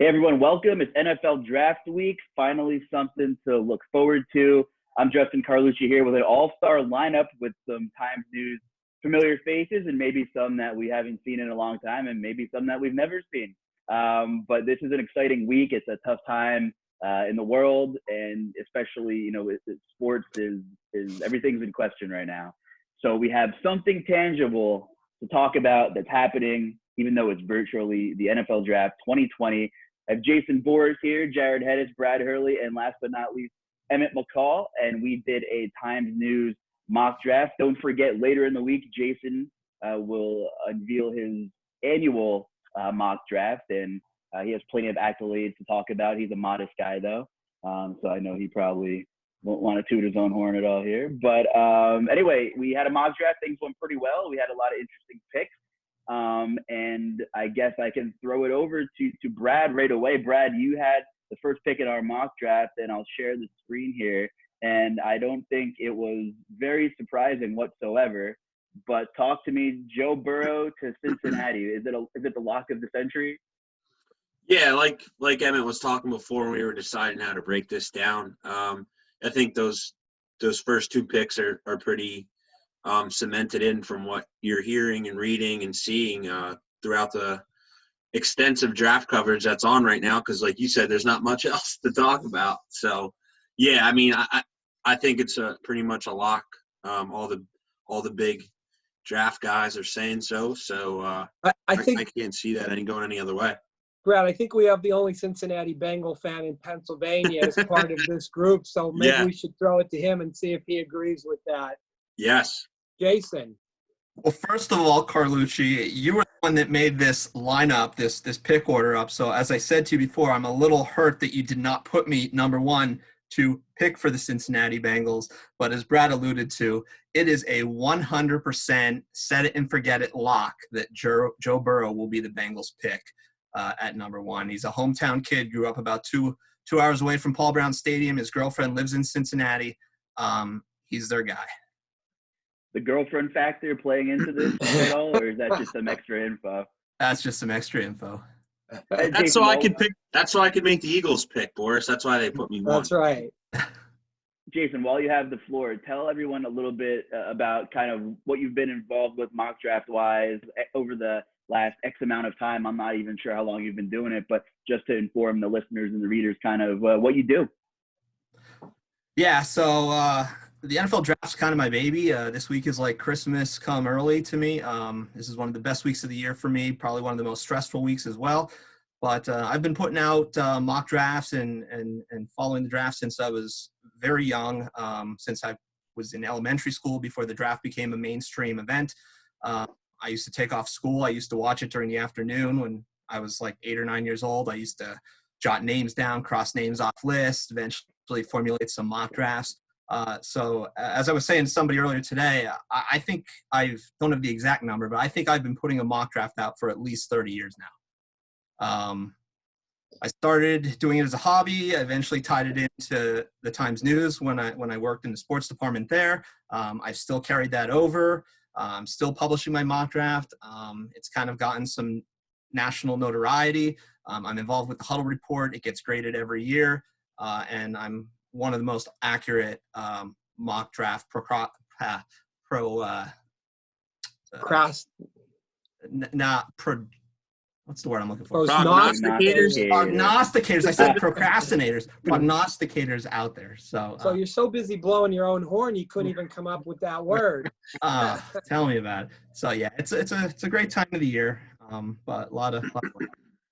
Hey everyone, welcome. It's NFL Draft Week. Finally something to look forward to. I'm Justin Carlucci here with an all-star lineup with some Times News familiar faces and maybe some that we haven't seen in a long time and maybe some that we've never seen. But this is an exciting week. It's a tough time in the world, and especially, sports is everything's in question right now. So we have something tangible to talk about that's happening, even though it's virtually the NFL Draft 2020. I have Jason Boris here, Jarrad Hedes Brad Hurley, and last but not least, Emmett McCall. And we did a Times News mock draft. Don't forget, later in the week, Jason will unveil his annual mock draft, and he has plenty of accolades to talk about. He's a modest guy, though, so I know he probably won't want to toot his own horn at all here. But anyway, we had a mock draft. Things went pretty well. We had a lot of interesting picks. And I guess I can throw it over to Brad right away. Brad, you had the first pick in our mock draft, and I'll share the screen here. And I don't think it was very surprising whatsoever. But talk to me, Joe Burrow to Cincinnati. Is it the lock of the century? Yeah, like Emmett was talking before when we were deciding how to break this down. I think those first two picks are pretty cemented in from what you're hearing and reading and seeing throughout the extensive draft coverage that's on right now, because like you said, there's not much else to talk about. So yeah, I mean, I think it's pretty much a lock. All the big draft guys are saying so I think I can't see that going any other way. Brad, I think we have the only Cincinnati Bengal fan in Pennsylvania as part of this group, so maybe we should throw it to him and see if he agrees with that. Yes. Jason. Well, first of all, Carlucci, you were the one that made this lineup, this pick order up. So as I said to you before, I'm a little hurt that you did not put me number one to pick for the Cincinnati Bengals. But as Brad alluded to, it is a 100% set it and forget it lock that Joe Burrow will be the Bengals pick at number one. He's a hometown kid, grew up about two hours away from Paul Brown Stadium. His girlfriend lives in Cincinnati. He's their guy. The girlfriend factor playing into this at all, or is that just some extra info? That's just some extra info. That's so I could pick. That's so I could make the Eagles pick, Boris. That's why they put me one. That's right. Jason, while you have the floor, tell everyone a little bit about kind of what you've been involved with mock draft wise over the last X amount of time. I'm not even sure how long you've been doing it, but just to inform the listeners and the readers kind of what you do. Yeah, so the NFL draft's kind of my baby. This week is like Christmas come early to me. This is one of the best weeks of the year for me, probably one of the most stressful weeks as well. But I've been putting out mock drafts and following the draft since I was very young, since I was in elementary school before the draft became a mainstream event. I used to take off school. I used to watch it during the afternoon when I was like 8 or 9 years old. I used to jot names down, cross names off lists, eventually formulate some mock drafts. So as I was saying to somebody earlier today, I think I don't have the exact number, but I think I've been putting a mock draft out for at least 30 years now. I started doing it as a hobby. I eventually tied it into the Times News when I worked in the sports department there. I've still carried that over. I'm still publishing my mock draft. It's kind of gotten some national notoriety. I'm involved with the Huddle Report. It gets graded every year, and I'm one of the most accurate mock draft what's the word I'm looking for? Prognosticators. I said procrastinators. Prognosticators out there. So you're so busy blowing your own horn, you couldn't even come up with that word. Tell me about it. So yeah, it's a great time of the year. But a lot of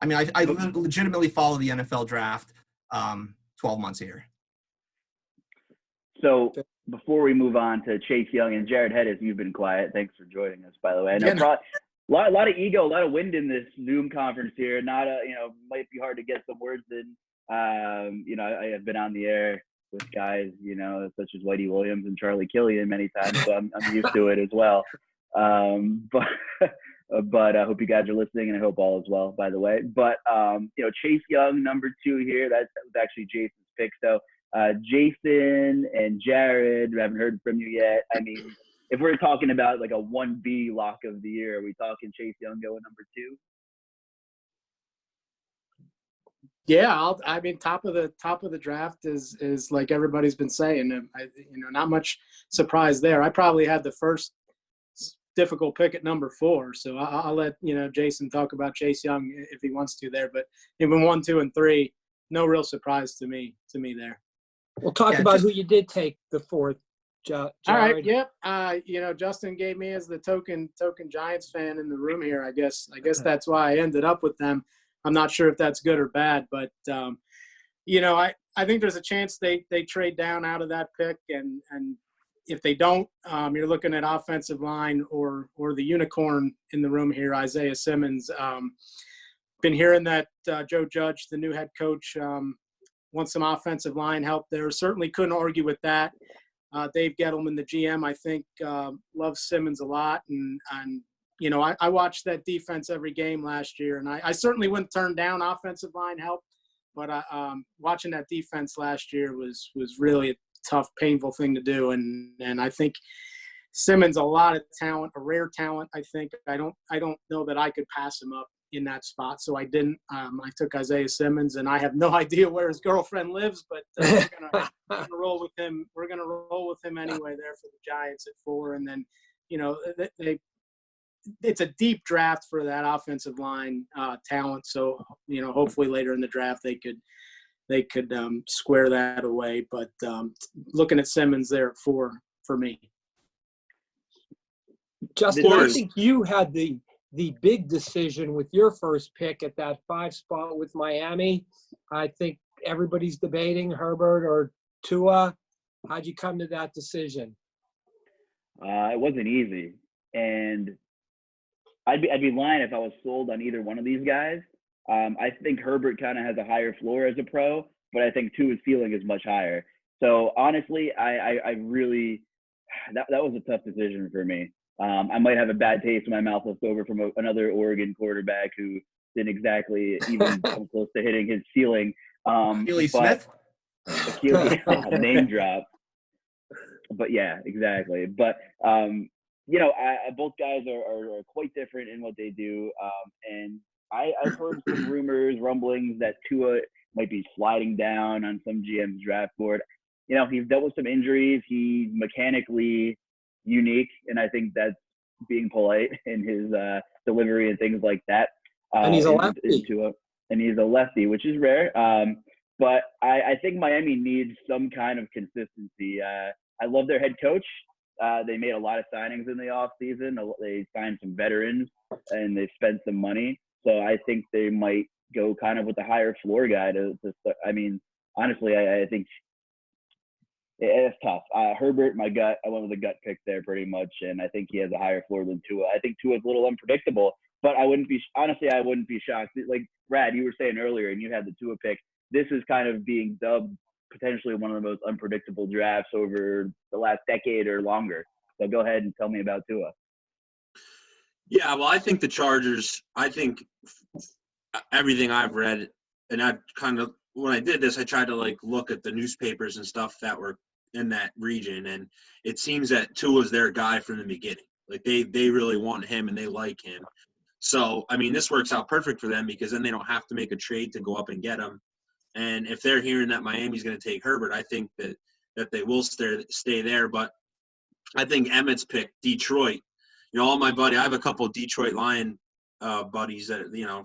I mean, I legitimately follow the NFL draft 12 months a year. So before we move on to Chase Young and Jarrad Hedes, you've been quiet. Thanks for joining us, by the way. I know a lot of ego, a lot of wind in this Zoom conference here. Not might be hard to get some words in. I have been on the air with guys, such as Whitey Williams and Charlie Killian many times, so I'm used to it as well. But I hope you guys are listening, and I hope all is well, by the way. But Chase Young, number 2 here. That was actually Jason's pick. So Jason and Jarrad, we haven't heard from you yet. I mean, if we're talking about like a 1B lock of the year, are we talking Chase Young going number 2? Yeah, I mean, top of the draft is like everybody's been saying. Not much surprise there. I probably had the first difficult pick at number 4, so I'll let Jason talk about Chase Young if he wants to there. But even 1, 2, and 3, no real surprise to me there. We'll talk about who you did take the 4th. Jarrad. All right. Yep. Justin gave me as the token Giants fan in the room here. I guess that's why I ended up with them. I'm not sure if that's good or bad, but I think there's a chance they trade down out of that pick, and if they don't, you're looking at offensive line or the unicorn in the room here, Isaiah Simmons. Been hearing that Joe Judge, the new head coach, wants some offensive line help there. Certainly couldn't argue with that. Dave Gettleman, the GM, I think loves Simmons a lot, and I watched that defense every game last year, and I certainly wouldn't turn down offensive line help, but watching that defense last year was really a tough, painful thing to do, and I think Simmons, a lot of talent, a rare talent. I think I don't know that I could pass him up in that spot, so I didn't. I took Isaiah Simmons, and I have no idea where his girlfriend lives, but we're gonna roll with him. We're gonna roll with him anyway there for the Giants at 4, and then it's a deep draft for that offensive line talent. So hopefully later in the draft they could square that away. But looking at Simmons there at 4 for me. Justin, I think you had the big decision with your first pick at that 5 spot with Miami. I think everybody's debating Herbert or Tua. How'd you come to that decision? It wasn't easy, and I'd be lying if I was sold on either one of these guys. I think Herbert kind of has a higher floor as a pro, but I think Tua's ceiling is much higher. So honestly, I really that was a tough decision for me. I might have a bad taste in my mouth left over from another Oregon quarterback who didn't exactly even come close to hitting his ceiling. Achilles Smith? Name drop. But yeah, exactly. But both guys are quite different in what they do. And I've heard some rumors, rumblings that Tua might be sliding down on some GM's draft board. He's dealt with some injuries. He's mechanically unique, and I think that's being polite in his delivery and things like that. And he's a lefty. And he's a lefty, which is rare. But I think Miami needs some kind of consistency. I love their head coach. They made a lot of signings in the offseason. They signed some veterans, and they spent some money. So I think they might go kind of with the higher floor guy to start. I mean, honestly, I think it's tough. Herbert, my gut, I went with a gut pick there pretty much, and I think he has a higher floor than Tua. I think Tua's a little unpredictable, but I wouldn't be shocked. Like Brad, you were saying earlier, and you had the Tua pick. This is kind of being dubbed potentially one of the most unpredictable drafts over the last decade or longer. So go ahead and tell me about Tua. Yeah, well, I think the Chargers, everything I've read, and I kind of, when I did this, I tried to look at the newspapers and stuff that were in that region, and it seems that Tua's their guy from the beginning. They really want him and they like him. So, I mean, this works out perfect for them because then they don't have to make a trade to go up and get him. And if they're hearing that Miami's going to take Herbert, I think that they will stay there. But I think Emmett's pick, Detroit. All my I have a couple of Detroit Lion buddies that the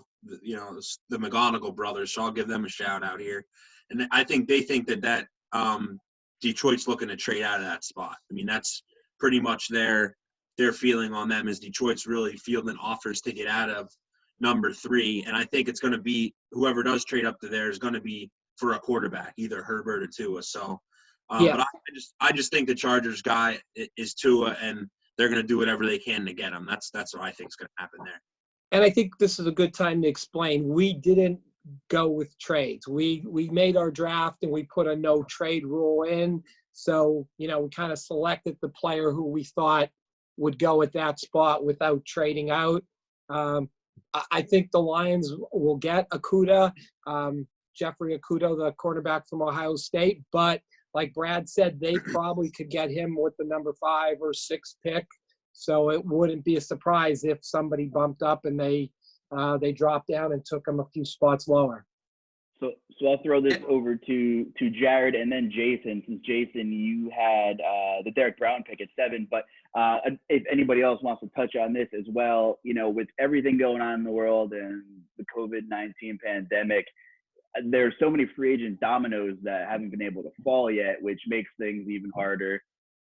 McGonigal brothers, so I'll give them a shout out here. And I think they think that Detroit's looking to trade out of that spot. I mean, that's pretty much their feeling on them is Detroit's really fielding offers to get out of number 3, and I think it's going to be whoever does trade up to there is going to be for a quarterback, either Herbert or Tua. So, but I just think the Chargers guy is Tua, and they're going to do whatever they can to get him. That's what I think is going to happen there. And I think this is a good time to explain. We didn't go with trades. We made our draft and we put a no trade rule in. So, we kind of selected the player who we thought would go at that spot without trading out. I think the Lions will get Okudah, Jeffrey Okudah, the quarterback from Ohio State. But like Brad said, they probably could get him with the number 5 or 6 pick. So it wouldn't be a surprise if somebody bumped up and they dropped down and took him a few spots lower. So I'll throw this over to Jarrad and then Jason, since Jason, you had the Derek Brown pick at 7. But if anybody else wants to touch on this as well, with everything going on in the world and the COVID-19 pandemic, there's so many free agent dominoes that haven't been able to fall yet, which makes things even harder.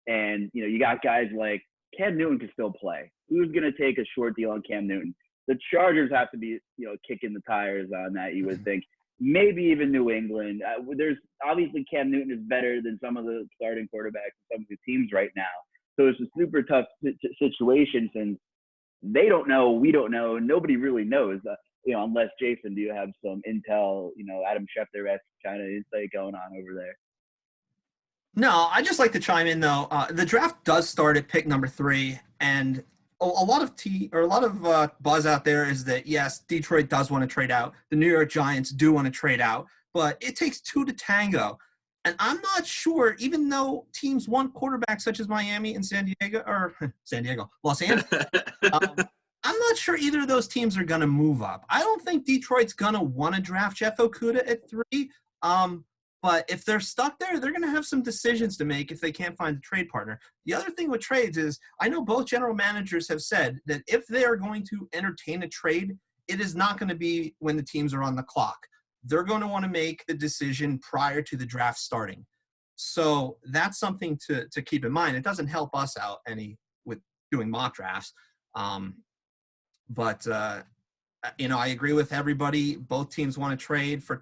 And, you got guys like Cam Newton can still play. Who's going to take a short deal on Cam Newton? The Chargers have to be, kicking the tires on that, you would think. Maybe even New England. There's obviously Cam Newton is better than some of the starting quarterbacks in some of the teams right now. So it's a super tough situation since they don't know, we don't know, nobody really knows. Unless Jason, do you have some intel? Adam Schefter-esque kind of insight going on over there? No, I just like to chime in though. The draft does start at pick number 3, and a lot of buzz out there is that yes, Detroit does want to trade out. The New York Giants do want to trade out, but it takes 2 to tango. And I'm not sure, even though teams want quarterbacks such as Miami and Los Angeles, I'm not sure either of those teams are going to move up. I don't think Detroit's going to want to draft Jeff Okudah at 3. But if they're stuck there, they're going to have some decisions to make if they can't find a trade partner. The other thing with trades is I know both general managers have said that if they are going to entertain a trade, it is not going to be when the teams are on the clock. They're going to want to make the decision prior to the draft starting. So that's something to keep in mind. It doesn't help us out any with doing mock drafts. But I agree with everybody. Both teams want to trade for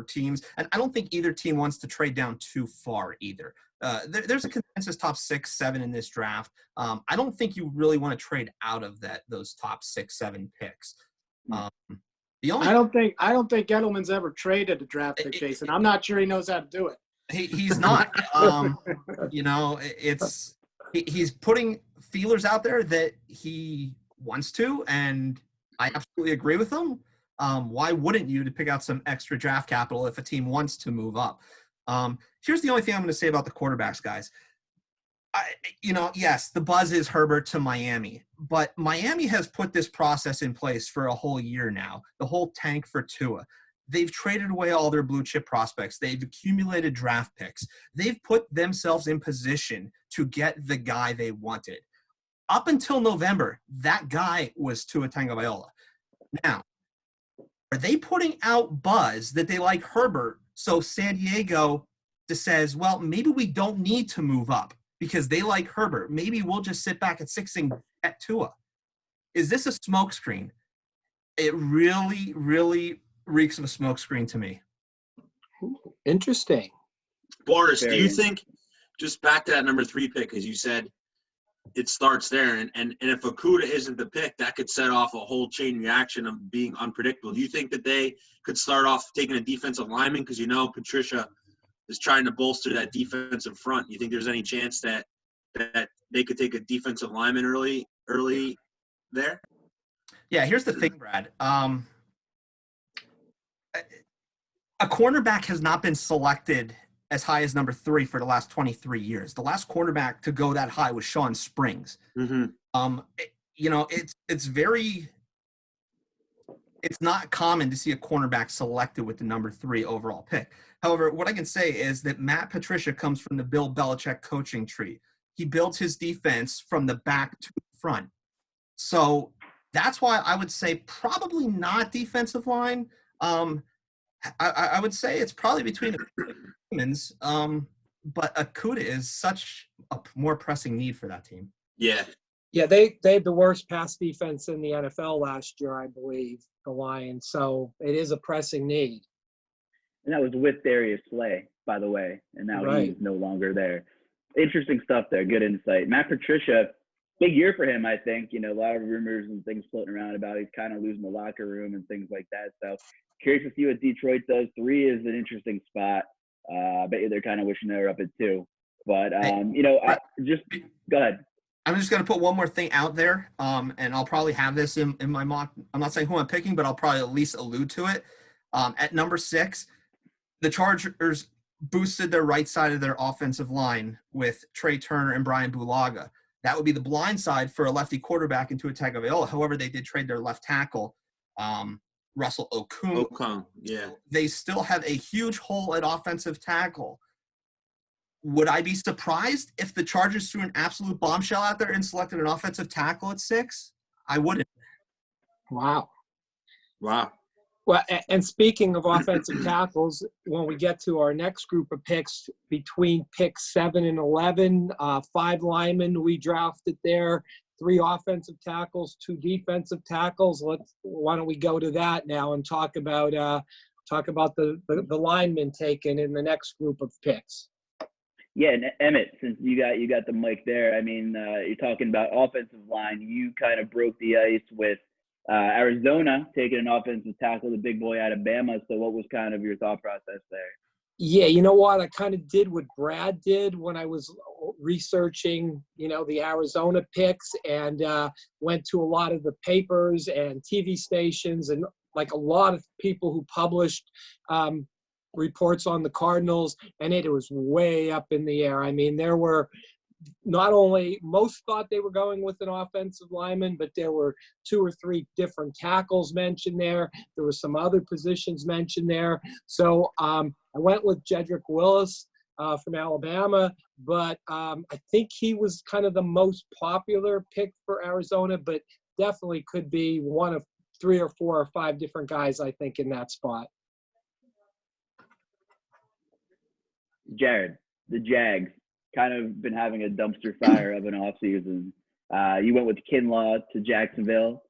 teams. And I don't think either team wants to trade down too far either. There's a consensus top 6, 7 in this draft. I don't think you really want to trade out of those top 6, 7 picks. I don't think Edelman's ever traded a draft pick, Jason. I'm not sure he knows how to do it. He's not. He's putting feelers out there that he wants to, and I absolutely agree with him. Why wouldn't you to pick out some extra draft capital if a team wants to move up? Here's the only thing I'm going to say about the quarterbacks, guys. Yes, the buzz is Herbert to Miami, but Miami has put this process in place for a whole year now, the whole tank for Tua. They've traded away all their blue chip prospects. They've accumulated draft picks. They've put themselves in position to get the guy they wanted. Up until November, that guy was Tua Tagovailoa. Now, are they putting out buzz that they like Herbert so San Diego just says, well, maybe we don't need to move up because they like Herbert. Maybe we'll just sit back at 6 and get Tua. Is this a smokescreen? It really, really reeks of a smokescreen to me. Interesting. Boris, do you think, just back to that number 3 pick, as you said, it starts there, and if Okudah isn't the pick, that could set off a whole chain reaction of being unpredictable. Do you think that they could start off taking a defensive lineman? Because Patricia is trying to bolster that defensive front. You think there's any chance that they could take a defensive lineman early there? Yeah, here's the thing, Brad. A cornerback has not been selected as high as number 3 for the last 23 years. The last cornerback to go that high was Sean Springs. Mm-hmm. It's not common to see a cornerback selected with the number 3 overall pick. However, what I can say is that Matt Patricia comes from the Bill Belichick coaching tree. He builds his defense from the back to the front. So that's why I would say probably not defensive line. I would say it's probably between the humans, but Okudah is such a more pressing need for that team. Yeah. Yeah, they had the worst pass defense in the NFL last year, I believe, the Lions. So it is a pressing need. And that was with Darius Slay, by the way, and now he's no longer there. Interesting stuff there. Good insight. Matt Patricia, big year for him, I think. A lot of rumors and things floating around about he's kind of losing the locker room and things like that. So curious to see what Detroit does. 3 is an interesting spot. I bet you they're kind of wishing they were up at 2. But, go ahead. I'm just going to put one more thing out there, and I'll probably have this in my mock. I'm not saying who I'm picking, but I'll probably at least allude to it. At number 6, the Chargers boosted their right side of their offensive line with Trey Turner and Brian Bulaga. That would be the blind side for a lefty quarterback into a Tagovailoa. However, they did trade their left tackle Russell Okung. Okung, yeah. They still have a huge hole at offensive tackle. Would I be surprised if the Chargers threw an absolute bombshell out there and selected an offensive tackle at 6? I wouldn't. Wow. Wow. Well, and speaking of offensive tackles, when we get to our next group of picks, between picks 7 and 11, 5 linemen we drafted there, 3 offensive tackles, 2 defensive tackles. Why don't we go to that now and talk about the linemen taken in the next group of picks? Yeah, and Emmett, since you got the mic there, I mean, you're talking about offensive line. You kind of broke the ice with Arizona taking an offensive tackle, the big boy out of Bama. So what was kind of your thought process there? Yeah, you know what? I kind of did what Brad did when I was researching, the Arizona picks, and went to a lot of the papers and TV stations and like a lot of people who published reports on the Cardinals, and it was way up in the air. I mean, there were not only most thought they were going with an offensive lineman, but there were 2 or 3 different tackles mentioned there. There were some other positions mentioned there. So I went with Jedrick Willis from Alabama, but I think he was kind of the most popular pick for Arizona, but definitely could be one of 3 or 4 or 5 different guys, I think, in that spot. Jarrad, the Jags, kind of been having a dumpster fire of an offseason. You went with Kinlaw to Jacksonville.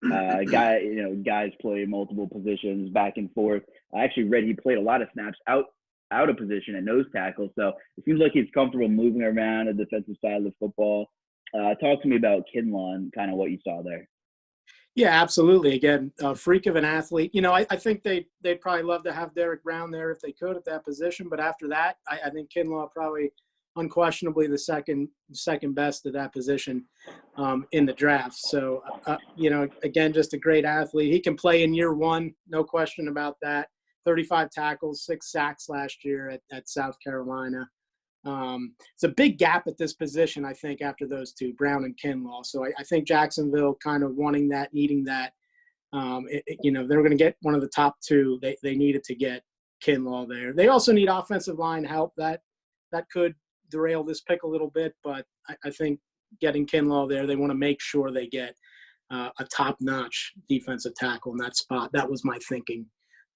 Guys play multiple positions back and forth. I actually read he played a lot of snaps out of position at nose tackle. So it seems like he's comfortable moving around the defensive side of the football. Talk to me about Kinlaw and kind of what you saw there. Yeah, absolutely. Again, a freak of an athlete. I think they'd probably love to have Derek Brown there if they could at that position. But after that, I think Kinlaw probably unquestionably the second best at that position in the draft. So, again, just a great athlete. He can play in year 1, no question about that. 35 tackles, 6 sacks last year at South Carolina. It's a big gap at this position, I think, after those 2, Brown and Kinlaw. So I think Jacksonville kind of wanting that, needing that. They're going to get one of the top 2. They needed to get Kinlaw there. They also need offensive line help. That could derail this pick a little bit, but I think getting Kinlaw there, they want to make sure they get a top-notch defensive tackle in that spot. That was my thinking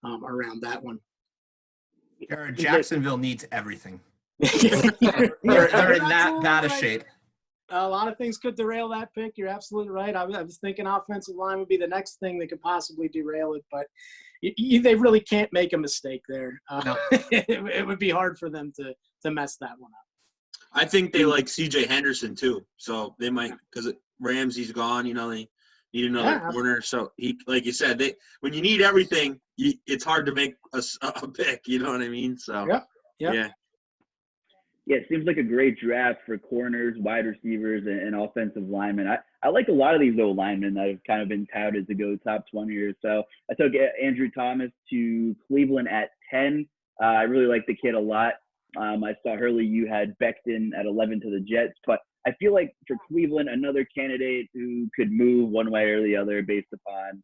around that one. Jacksonville needs everything. they're in that bad of shape. A lot of things could derail that pick. You're absolutely right. I was thinking offensive line would be the next thing that could possibly derail it, but they really can't make a mistake there. No. It would be hard for them to mess that one up. I think they like C.J. Henderson too, so they might, because Ramsey's gone. They need another corner. So he, like you said, when you need everything, it's hard to make a pick. You know what I mean? So yeah. Yeah, it seems like a great draft for corners, wide receivers, and offensive linemen. I like a lot of these old linemen that have kind of been touted to go top 20 or so. I took Andrew Thomas to Cleveland at 10. I really like the kid a lot. I saw Hurley, you had Becton at 11 to the Jets. But I feel like for Cleveland, another candidate who could move one way or the other based upon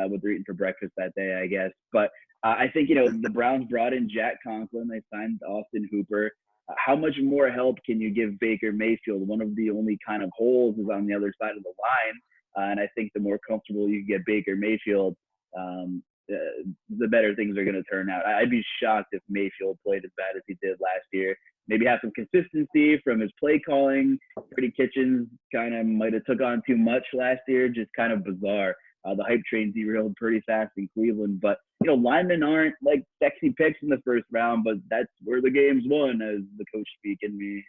what they're eating for breakfast that day, I guess. But I think, the Browns brought in Jack Conklin. They signed Austin Hooper. How much more help can you give Baker Mayfield? One of the only kind of holes is on the other side of the line. And I think the more comfortable you get Baker Mayfield, the better things are going to turn out. I'd be shocked if Mayfield played as bad as he did last year. Maybe have some consistency from his play calling. Freddie Kitchens kind of might have took on too much last year, just kind of bizarre. The hype train derailed pretty fast in Cleveland. But, linemen aren't like sexy picks in the first round, but that's where the game's won, as the coach speak in me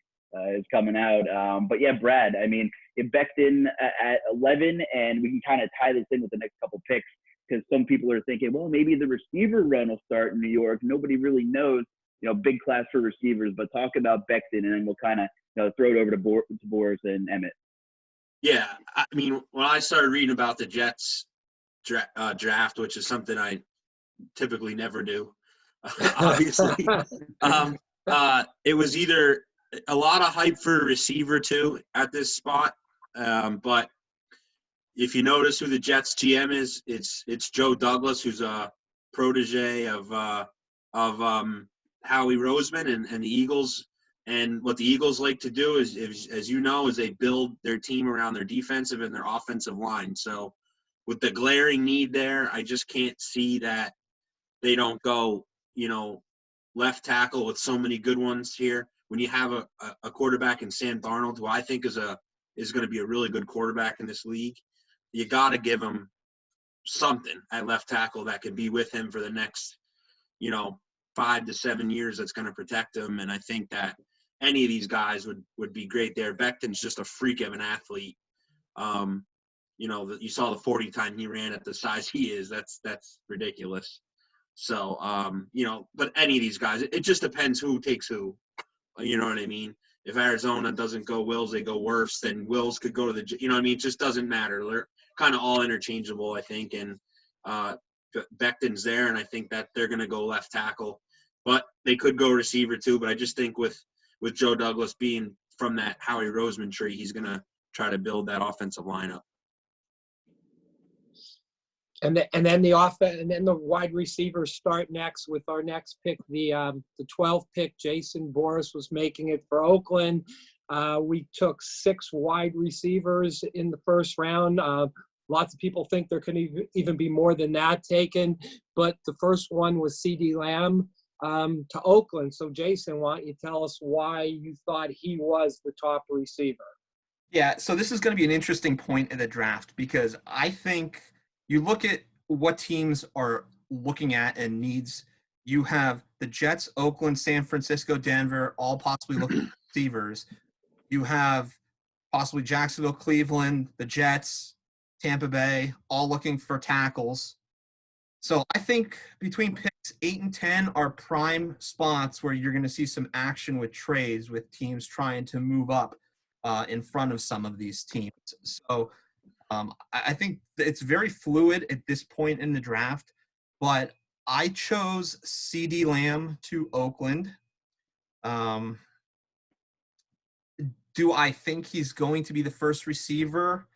is coming out. But yeah, Brad, I mean, if Becton at 11, and we can kind of tie this in with the next couple picks, because some people are thinking, well, maybe the receiver run will start in New York. Nobody really knows, big class for receivers, but talk about Becton, and then we'll kind of throw it over to Boris and Emmett. Yeah, I mean, when I started reading about the Jets draft, which is something I typically never do, obviously, it was either a lot of hype for a receiver too at this spot, but if you notice who the Jets GM is, it's Joe Douglas, who's a protege of Howie Roseman and the Eagles. And what the Eagles like to do is, as you know, is they build their team around their defensive and their offensive line. So with the glaring need there, I just can't see that they don't go, left tackle with so many good ones here. When you have a quarterback in Sam Darnold, who I think is going to be a really good quarterback in this league, you got to give him something at left tackle that could be with him for the next, 5 to 7 years that's going to protect him. And I think that any of these guys would be great there. Becton's just a freak of an athlete. You saw the 40 time he ran at the size he is. That's ridiculous. So, but any of these guys, it just depends who takes who. You know what I mean? If Arizona doesn't go Wills, they go worse, then Wills could go to the, it just doesn't matter. They're kind of all interchangeable, I think. And Becton's there, and I think that they're going to go left tackle. But they could go receiver too. But I just think with Joe Douglas being from that Howie Roseman tree, he's going to try to build that offensive lineup. And then the offense, and then the wide receivers start next with our next pick, the 12th pick. Jason Boris was making it for Oakland. We took 6 wide receivers in the first round. Lots of people think there could even be more than that taken, but the first one was C.D. Lamb to Oakland. So Jason, why don't you tell us why you thought he was the top receiver? Yeah, so this is going to be an interesting point in the draft because I think you look at what teams are looking at and needs. You have the Jets, Oakland, San Francisco, Denver, all possibly looking at receivers. You have possibly Jacksonville, Cleveland, the Jets, Tampa Bay, all looking for tackles. So I think between picks 8 and 10 are prime spots where you're going to see some action with trades, with teams trying to move up in front of some of these teams. So I think it's very fluid at this point in the draft, but I chose C.D. Lamb to Oakland. Do I think he's going to be the first receiver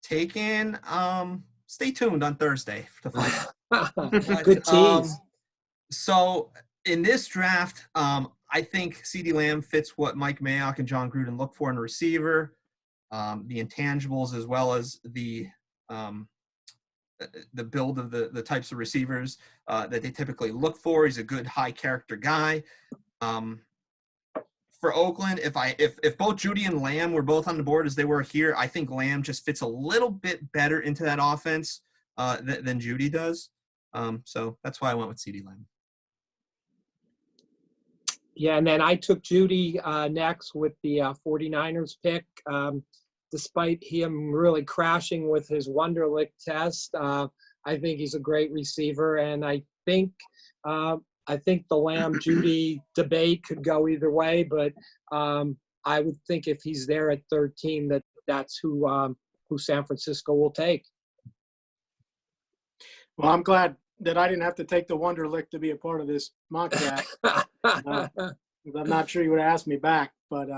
taken? Stay tuned on Thursday to find out. Good tease. So in this draft, I think C.D. Lamb fits what Mike Mayock and John Gruden look for in a receiver. The intangibles as well as the build of the types of receivers that they typically look for. He's a good high character guy. For Oakland, if both Judy and Lamb were both on the board as they were here, I think Lamb just fits a little bit better into that offense than Judy does. So that's why I went with C.D. Lamb. Yeah, and then I took Judy next with the 49ers pick. Despite him really crashing with his Wonderlic test, I think he's a great receiver, and I think the Lamb-Judy debate could go either way, but I would think if he's there at 13, that's who San Francisco will take. Well, I'm glad that I didn't have to take the Wonderlic to be a part of this mock draft. I'm not sure you would have asked me back, but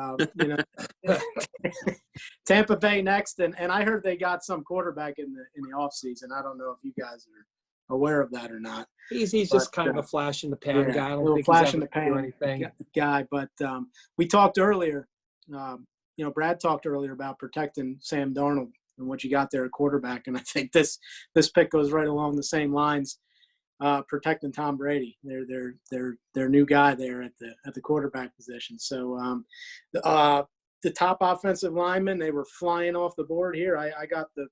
Tampa Bay next, and I heard they got some quarterback in the offseason. I don't know if you guys are aware of that or not. He's just kind of a flash in the pan guy. I don't think flash he's in the pan do anything. guy. But we talked earlier. Brad talked earlier about protecting Sam Darnold and what you got there at quarterback, and I think this pick goes right along the same lines. Protecting Tom Brady, their new guy there at the quarterback position. So the top offensive linemen, they were flying off the board here. I got the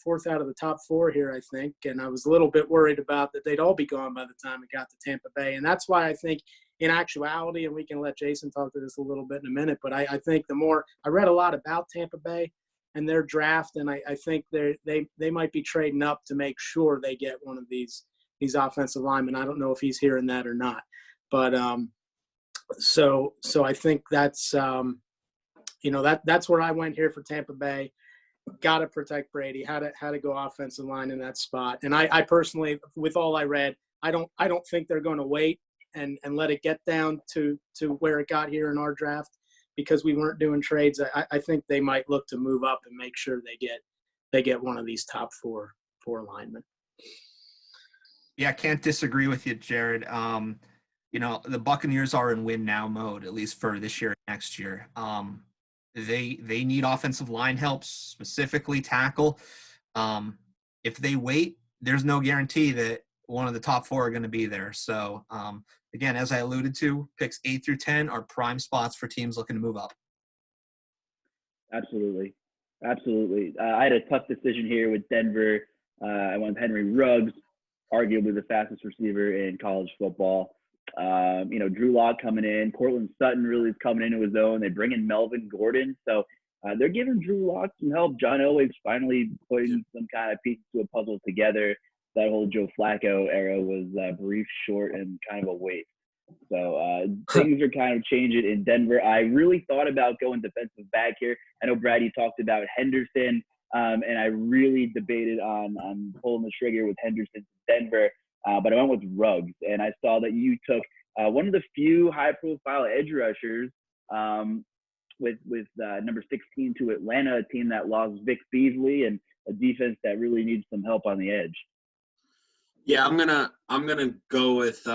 4th out of the top 4 here, I think, and I was a little bit worried about that they'd all be gone by the time it got to Tampa Bay, and that's why I think in actuality, and we can let Jason talk to this a little bit in a minute, but I think the more I read a lot about Tampa Bay and their draft, and I think they might be trading up to make sure they get one of these offensive linemen. I don't know if he's hearing that or not, but so I think that's that's where I went here for Tampa Bay. Got to protect Brady. How to go offensive line in that spot. And I personally, with all I read, I don't think they're going to wait and let it get down to where it got here in our draft because we weren't doing trades. I think they might look to move up and make sure they get they get one of these top four linemen. Yeah, I can't disagree with you, Jarrad. The Buccaneers are in win now mode, at least for this year and next year. They need offensive line help, specifically tackle. If they wait, there's no guarantee that one of the top four are going to be there. So, again, as I alluded to, picks 8 through 10 are prime spots for teams looking to move up. Absolutely. I had a tough decision here with Denver. I went with Henry Ruggs, arguably the fastest receiver in college football. Drew Lock coming in. Cortland Sutton really is coming into his own. They bring in Melvin Gordon. So they're giving Drew Lock some help. John Elway's finally putting some kind of pieces to a puzzle together. That whole Joe Flacco era was brief, short, and kind of a waste. So things are kind of changing in Denver. I really thought about going defensive back here. I know, Brad, you talked about Henderson, and I really debated on pulling the trigger with Henderson to Denver, but I went with Ruggs. And I saw that you took one of the few high-profile edge rushers with number 16 to Atlanta, a team that lost Vic Beasley and a defense that really needs some help on the edge. Yeah, I'm gonna go with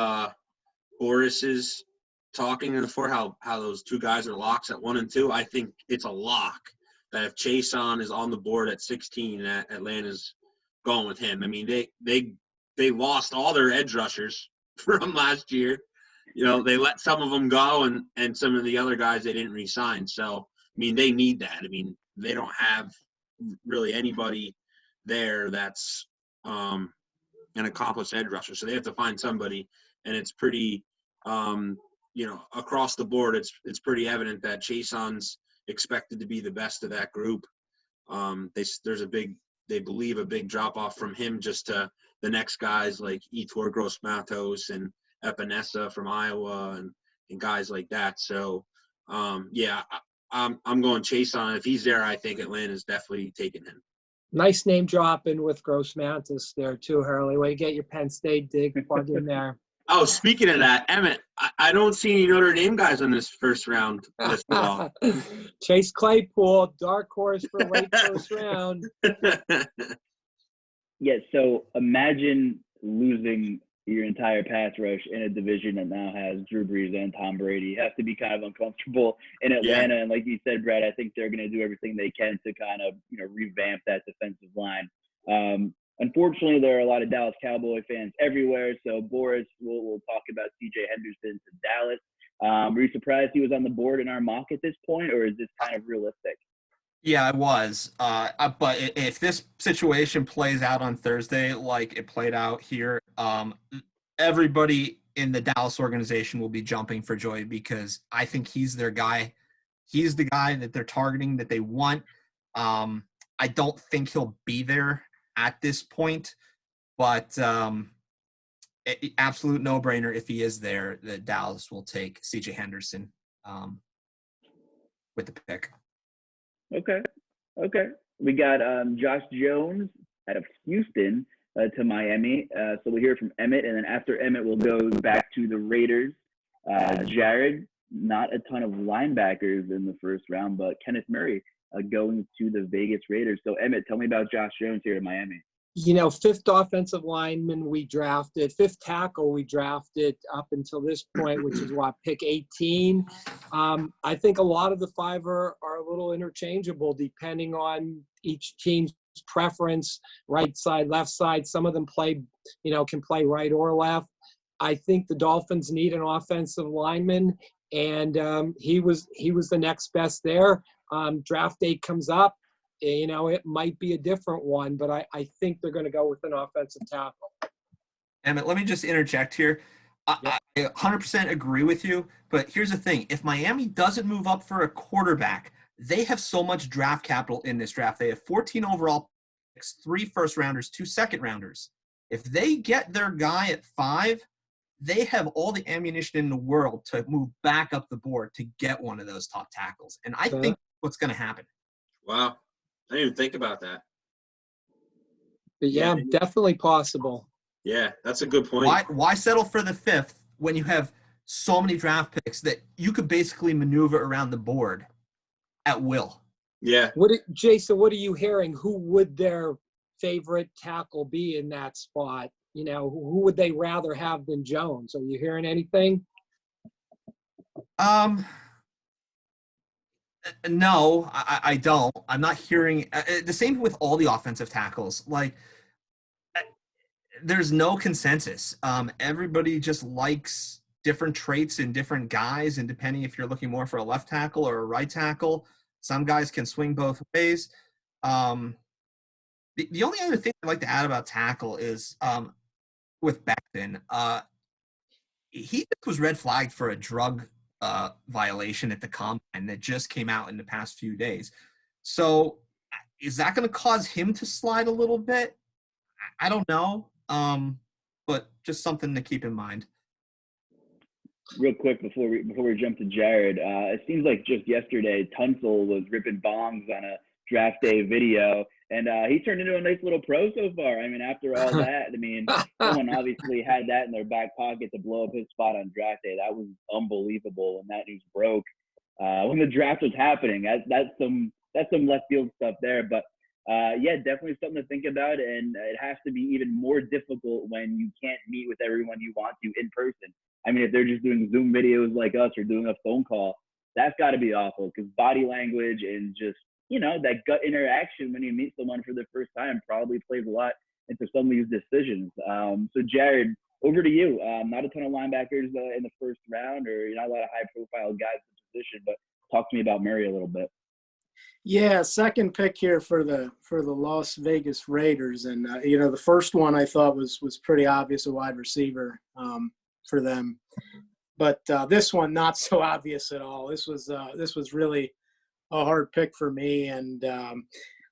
Boris is talking before how those two guys are locks at 1 and 2. I think it's a lock that if Chason is on the board at 16, that Atlanta's going with him. I mean, they lost all their edge rushers from last year. They let some of them go, and some of the other guys they didn't re-sign. So, I mean, they need that. I mean, they don't have really anybody there that's an accomplished edge rusher. So they have to find somebody, and it's pretty, across the board, it's pretty evident that Chason's expected to be the best of that group. They believe a big drop off from him just to the next guys like Etor Gross-Matos and Epinesa from Iowa and guys like that. So, I'm going Chason. If he's there, I think Atlanta's definitely taking him. Nice name dropping with Gross-Matos there too, Hurley. Way to get your Penn State dig plug in there. Oh, speaking of that, Emmett, I don't see any Notre Dame guys on this first round list at all. Chase Claypool, dark horse for late first round. Yeah, so imagine losing your entire pass rush in a division that now has Drew Brees and Tom Brady. You have to be kind of uncomfortable in Atlanta. Yeah. And like you said, Brad, I think they're going to do everything they can to kind of, revamp that defensive line. Unfortunately, there are a lot of Dallas Cowboy fans everywhere. So Boris, we'll talk about C.J. Henderson to Dallas. Were you surprised he was on the board in our mock at this point, or is this kind of realistic? Yeah, I was. But if this situation plays out on Thursday like it played out here, everybody in the Dallas organization will be jumping for joy because I think he's their guy. He's the guy that they're targeting, that they want. I don't think he'll be there at this point, but absolute no-brainer if he is there, that Dallas will take C.J. Henderson with the pick. Okay. We got Josh Jones out of Houston to Miami. So we'll hear from Emmett, and then after Emmett, we'll go back to the Raiders. Jarrad, not a ton of linebackers in the first round, but Kenneth Murray going to the Vegas Raiders. So Emmett, tell me about Josh Jones here in Miami. Fifth offensive lineman we drafted, fifth tackle we drafted up until this point, which is pick 18. I think a lot of the five are a little interchangeable depending on each team's preference, right side, left side. Some of them can play right or left. I think the Dolphins need an offensive lineman, and he was the next best there. Draft date comes up. It might be a different one, but I think they're going to go with an offensive tackle. Emmett, let me just interject here. I 100% agree with you, but here's the thing. If Miami doesn't move up for a quarterback, they have so much draft capital in this draft. They have 14 overall picks, 3 first-rounders, 2 second-rounders. If they get their guy at 5, they have all the ammunition in the world to move back up the board to get one of those top tackles. And I think what's going to happen. Wow. I didn't even think about that. But yeah, definitely possible. Yeah, that's a good point. Why settle for the 5th when you have so many draft picks that you could basically maneuver around the board at will? Yeah. Jason, what are you hearing? Who would their favorite tackle be in that spot? You know, who would they rather have than Jones? Are you hearing anything? No, I don't. I'm not hearing the same with all the offensive tackles. Like, there's no consensus. Everybody just likes different traits in different guys, and depending if you're looking more for a left tackle or a right tackle, some guys can swing both ways. The only other thing I'd like to add about tackle is with Becton, he just was red flagged for a drug violation at the combine that just came out in the past few days. So is that going to cause him to slide a little bit? I don't know, but just something to keep in mind. Real quick before we jump to Jarrad, it seems like just yesterday Tunsil was ripping bongs on a draft day video, and he turned into a nice little pro so far. I mean, after all that, I mean, someone obviously had that in their back pocket to blow up his spot on draft day. That was unbelievable when that news broke. When the draft was happening, that's some left field stuff there, but. Yeah, definitely something to think about, and it has to be even more difficult when you can't meet with everyone you want to in person. I mean, if they're just doing Zoom videos like us or doing a phone call, that's got to be awful because body language and just, you know, that gut interaction when you meet someone for the first time probably plays a lot into some of these decisions. So, Jarrad, over to you. Not a ton of linebackers in the first round, or not a lot of high-profile guys in the position, but talk to me about Murray a little bit. Yeah, second pick here for the Las Vegas Raiders, and you know, the first one I thought was pretty obvious, a wide receiver for them, but this one not so obvious at all. This was really a hard pick for me, and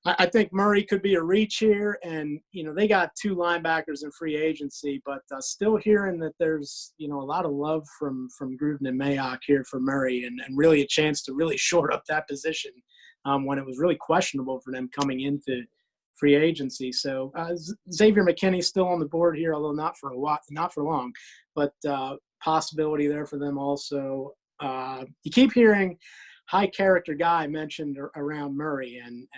I think Murray could be a reach here, and you know, they got two linebackers in free agency, but still hearing that there's, you know, a lot of love from Gruden and Mayock here for Murray, and really a chance to really shore up that position. When it was really questionable for them coming into free agency. So Xavier McKinney's still on the board here, although not for long, but possibility there for them also. You keep hearing high character guy mentioned around Murray, and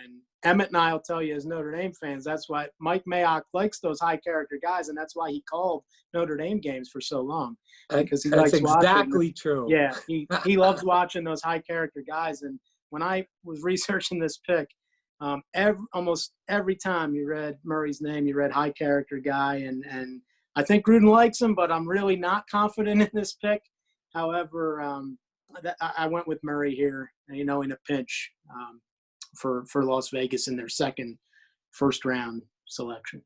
Emmett and I will tell you as Notre Dame fans, that's why Mike Mayock likes those high character guys, and that's why he called Notre Dame games for so long, because he likes exactly watching. True. Yeah, he loves watching those high character guys. And when I was researching this pick, almost every time you read Murray's name, you read high character guy, and I think Gruden likes him, but I'm really not confident in this pick. However, I went with Murray here, you know, in a pinch for Las Vegas in their second first round selection.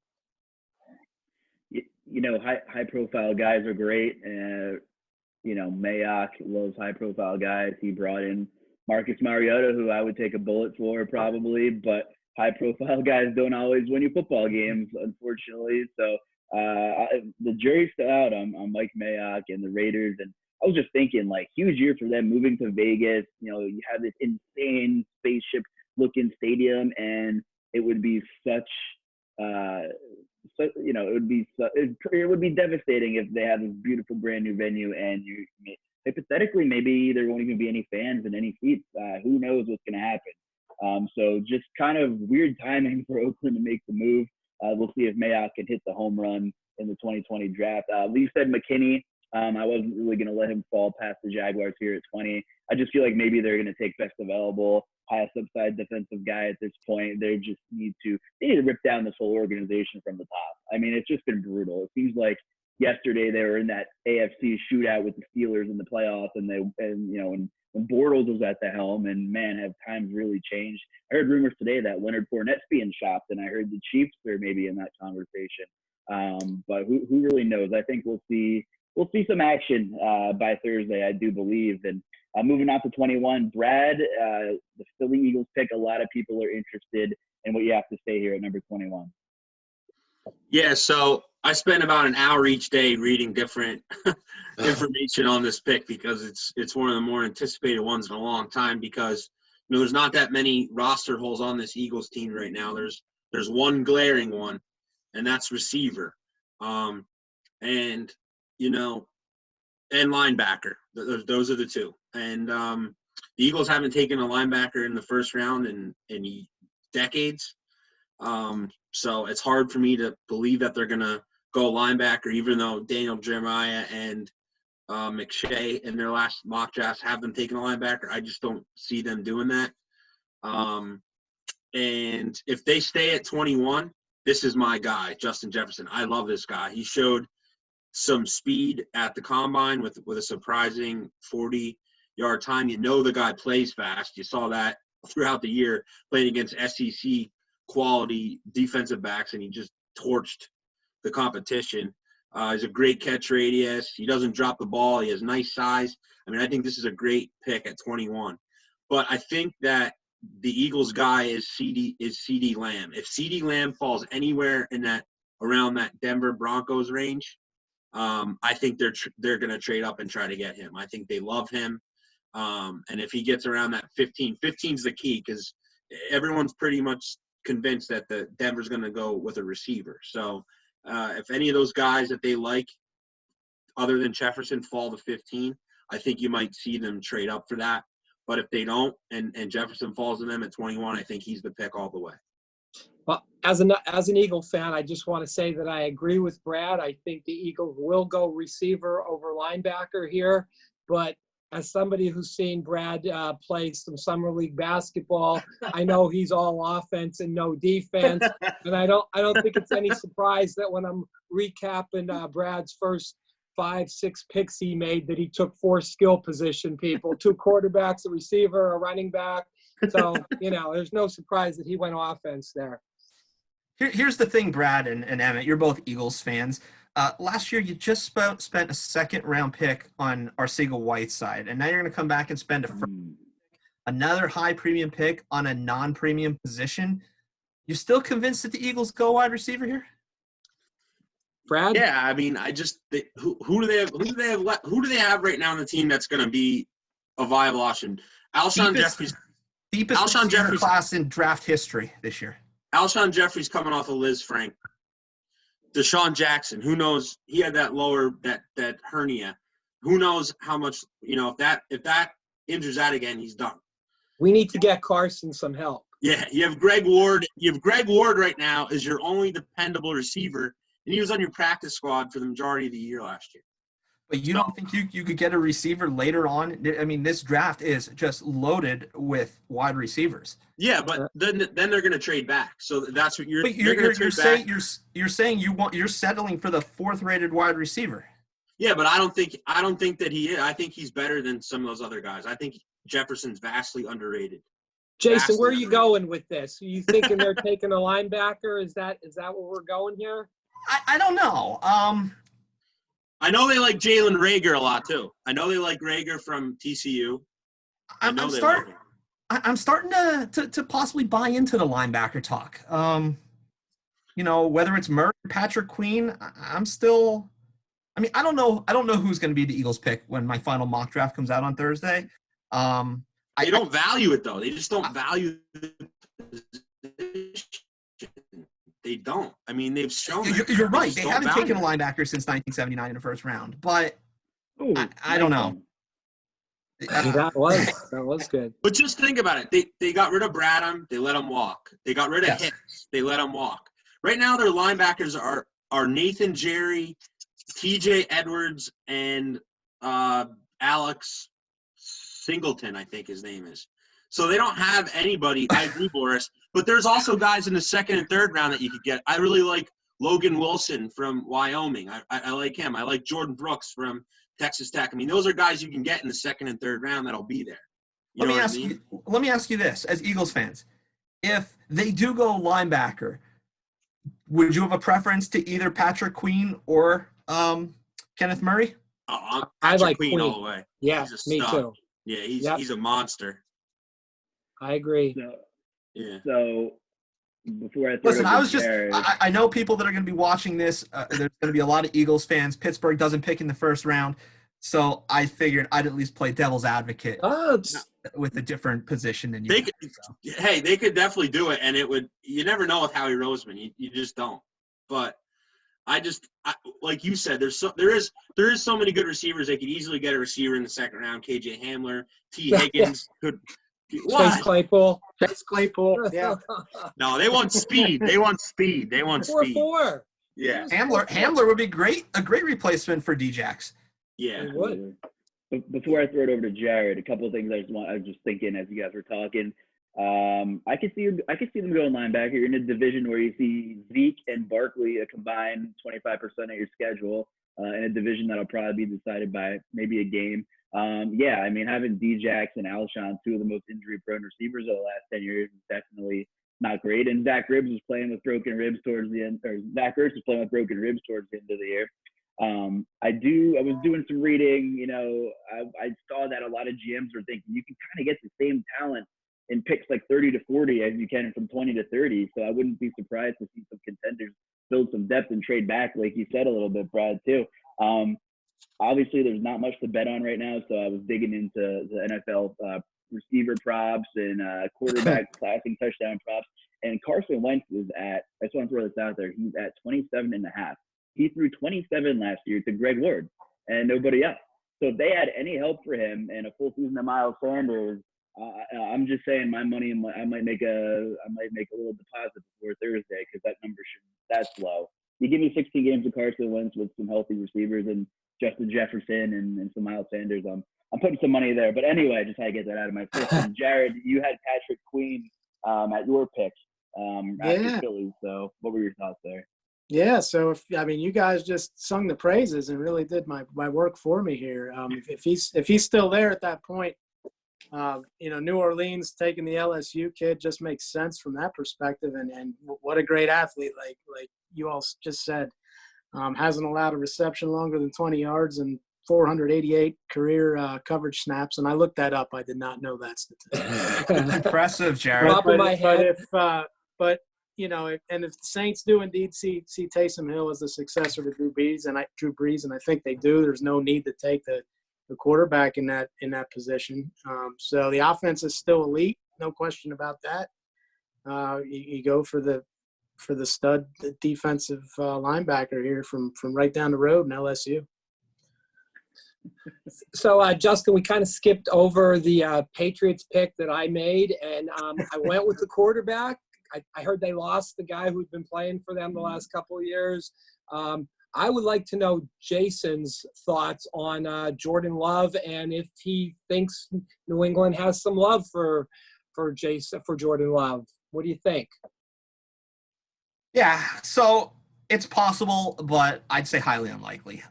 You know, high profile guys are great. You know, Mayock loves high profile guys. He brought in Marcus Mariota, who I would take a bullet for probably, but high-profile guys don't always win you football games, unfortunately. So the jury's still out on Mike Mayock and the Raiders. And I was just thinking, like, huge year for them moving to Vegas. You know, you have this insane spaceship-looking stadium, and it would be you know, it would be devastating if they have this beautiful brand new venue and hypothetically, maybe there won't even be any fans in any seats. Who knows what's going to happen? So just kind of weird timing for Oakland to make the move. We'll see if Mayock can hit the home run in the 2020 draft. Lee said McKinney. I wasn't really going to let him fall past the Jaguars here at 20. I just feel like maybe they're going to take best available, highest upside defensive guy at this point. They need to rip down this whole organization from the top. I mean, it's just been brutal. It seems like yesterday they were in that AFC shootout with the Steelers in the playoffs, and you know, when Bortles was at the helm, and man, have times really changed. I heard rumors today that Leonard Fournette's being shopped, and I heard the Chiefs are maybe in that conversation. But who really knows? I think we'll see some action by Thursday, I do believe. And moving on to 21, Brad, the Philly Eagles pick. A lot of people are interested in what you have to say here at number 21. Yeah, so I spend about an hour each day reading different information on this pick because it's one of the more anticipated ones in a long time because, you know, there's not that many roster holes on this Eagles team right now. There's one glaring one, and that's receiver. And, you know, and linebacker. Those are the two. And, The Eagles haven't taken a linebacker in the first round in decades. So it's hard for me to believe that they're going to go linebacker, even though Daniel Jeremiah and McShay in their last mock drafts have them taking a linebacker. I just don't see them doing that. And if they stay at 21, this is my guy, Justin Jefferson. I love this guy. He showed some speed at the combine with a surprising 40-yard time. You know the guy plays fast. You saw that throughout the year playing against SEC quality defensive backs, and he just torched the competition. He's a great catch radius. He doesn't drop the ball. He has nice size. I mean, I think this is a great pick at 21. But I think that the Eagles guy is CeeDee Lamb. If CeeDee Lamb falls anywhere in that around that Denver Broncos range, I think they're going to trade up and try to get him. I think they love him. And if he gets around that 15 is the key, because everyone's pretty much convinced that the Denver's going to go with a receiver. So if any of those guys that they like, other than Jefferson, fall to 15, I think you might see them trade up for that. But if they don't, and Jefferson falls to them at 21, I think he's the pick all the way. Well, as an Eagle fan, I just want to say that I agree with Brad. I think the Eagles will go receiver over linebacker here. But as somebody who's seen Brad play some summer league basketball, I know he's all offense and no defense. And I don't think it's any surprise that when I'm recapping Brad's first 5-6 picks he made, that he took 4 skill position people, 2 quarterbacks, a receiver, a running back. So, there's no surprise that he went offense there. Here's the thing, Brad and Emmett, you're both Eagles fans. Last year, you just spent a second-round pick on Arcega-Whiteside, and now you're going to come back and spend another high-premium pick on a non-premium position. You're still convinced that the Eagles go wide receiver here? Brad? Yeah, I mean, who do they have right now on the team that's going to be a viable option? Alshon Jeffries. Deepest receiver class in draft history this year. Alshon Jeffries coming off of Liz Frank. Deshaun Jackson, who knows? He had that that hernia. Who knows how much, if that injures that again, he's done. We need to get Carson some help. Yeah, you have Greg Ward. You have Greg Ward right now as your only dependable receiver, and he was on your practice squad for the majority of the year last year. But you don't think you could get a receiver later on? I mean, this draft is just loaded with wide receivers. Yeah, but then they're going to trade back. So that's what you're. But you're saying you're settling for the 4th-rated wide receiver. Yeah, but I don't think that he is. I think he's better than some of those other guys. I think Jefferson's vastly underrated. Jason, where are you going with this? Are you thinking they're taking a linebacker? Is that what we're going here? I don't know. I know they like Jalen Reagor a lot too. I know they like Reagor from TCU. I'm starting to possibly buy into the linebacker talk. Whether it's Murray, Patrick Queen, I'm still. I mean, I don't know who's going to be the Eagles pick when my final mock draft comes out on Thursday. They don't value it though. They just don't value the position. They don't. I mean, they've shown. You're right. They haven't taken a linebacker since 1979 in the first round. But I don't know. That was good. But just think about it. They got rid of Bradham. They let him walk. They got rid of Hicks. They let him walk. Right now, their linebackers are Nathan Jerry, T.J. Edwards, and Alex Singleton, I think his name is. So they don't have anybody. I agree, Boris. But there's also guys in the 2nd and 3rd round that you could get. I really like Logan Wilson from Wyoming. I like him. I like Jordan Brooks from Texas Tech. I mean, those are guys you can get in the 2nd and 3rd round that'll be there. Let me ask you this, as Eagles fans. If they do go linebacker, would you have a preference to either Patrick Queen or Kenneth Murray? I like Queen all the way. Yeah, me too. Yeah, he's a monster. I agree. So before I know people that are going to be watching this. There's going to be a lot of Eagles fans. Pittsburgh doesn't pick in the 1st round, so I figured I'd at least play devil's advocate with a different position than you. They could definitely do it, and it would. You never know with Howie Roseman. You just don't. But like you said, there is so many good receivers. They could easily get a receiver in the second round. KJ Hamler, T. Higgins could. Chase Claypool. Chase Claypool. Yeah. No, they want speed. They want speed. 4-4. Yeah. Hamler would be a great replacement for Djax. Yeah. It would. Before I throw it over to Jarrad, a couple of things I was just thinking as you guys were talking. I could see them going linebacker. You're in a division where you see Zeke and Barkley a combined 25% of your schedule in a division that'll probably be decided by maybe a game. Yeah, I mean, having Djax and Alshon, two of the most injury-prone receivers of the last 10 years, is definitely not great. And Zach Ertz was playing with broken ribs towards the end of the year. I was doing some reading, you know, I saw that a lot of GMs were thinking you can kind of get the same talent in picks like 30 to 40 as you can from 20 to 30. So I wouldn't be surprised to see some contenders build some depth and trade back, like you said a little bit, Brad, too. Obviously, there's not much to bet on right now, so I was digging into the NFL receiver props and quarterback passing touchdown props. And Carson Wentz is I just want to throw this out there, he's at 27.5. He threw 27 last year to Greg Ward and nobody else. So if they had any help for him and a full season of Miles Sanders, I'm just saying my money, I might make a little deposit before Thursday because that number that's low. You give me 16 games of Carson Wentz with some healthy receivers and Justin Jefferson and some Miles Sanders, I'm putting some money there. But anyway, just had to get that out of my system. Jarrad, you had Patrick Queen at your pick after Philly. So what were your thoughts there? Yeah, so you guys just sung the praises and really did my work for me here. If he's still there at that point, New Orleans taking the LSU kid just makes sense from that perspective. And what a great athlete, like you all just said, hasn't allowed a reception longer than 20 yards and 488 career coverage snaps. And I looked that up. I did not know that statistic. Impressive, Jarrad. If the Saints do indeed see Taysom Hill as the successor to Drew Brees, and I think they do, there's no need to take the quarterback in that position. So the offense is still elite, no question about that. You go for the stud defensive linebacker here from right down the road in LSU. So, Justin, we kind of skipped over the Patriots pick that I made, and I went with the quarterback. I heard they lost the guy who'd been playing for them the last couple of years. I would like to know Jason's thoughts on Jordan Love and if he thinks New England has some love for Jordan Love. What do you think? Yeah, so it's possible, but I'd say highly unlikely.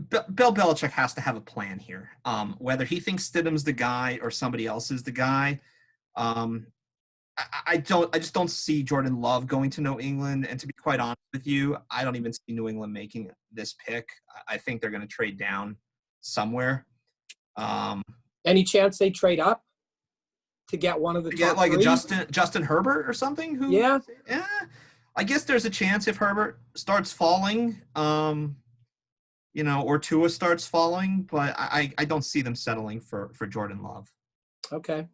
Bill Belichick has to have a plan here. Whether he thinks Stidham's the guy or somebody else is the guy, I just don't see Jordan Love going to New England. And to be quite honest with you, I don't even see New England making this pick. I think they're going to trade down somewhere. Any chance they trade up to get one of the top get like three? a Justin Herbert or something? Yeah. I guess there's a chance if Herbert starts falling, or Tua starts falling, but I don't see them settling for Jordan Love. Okay.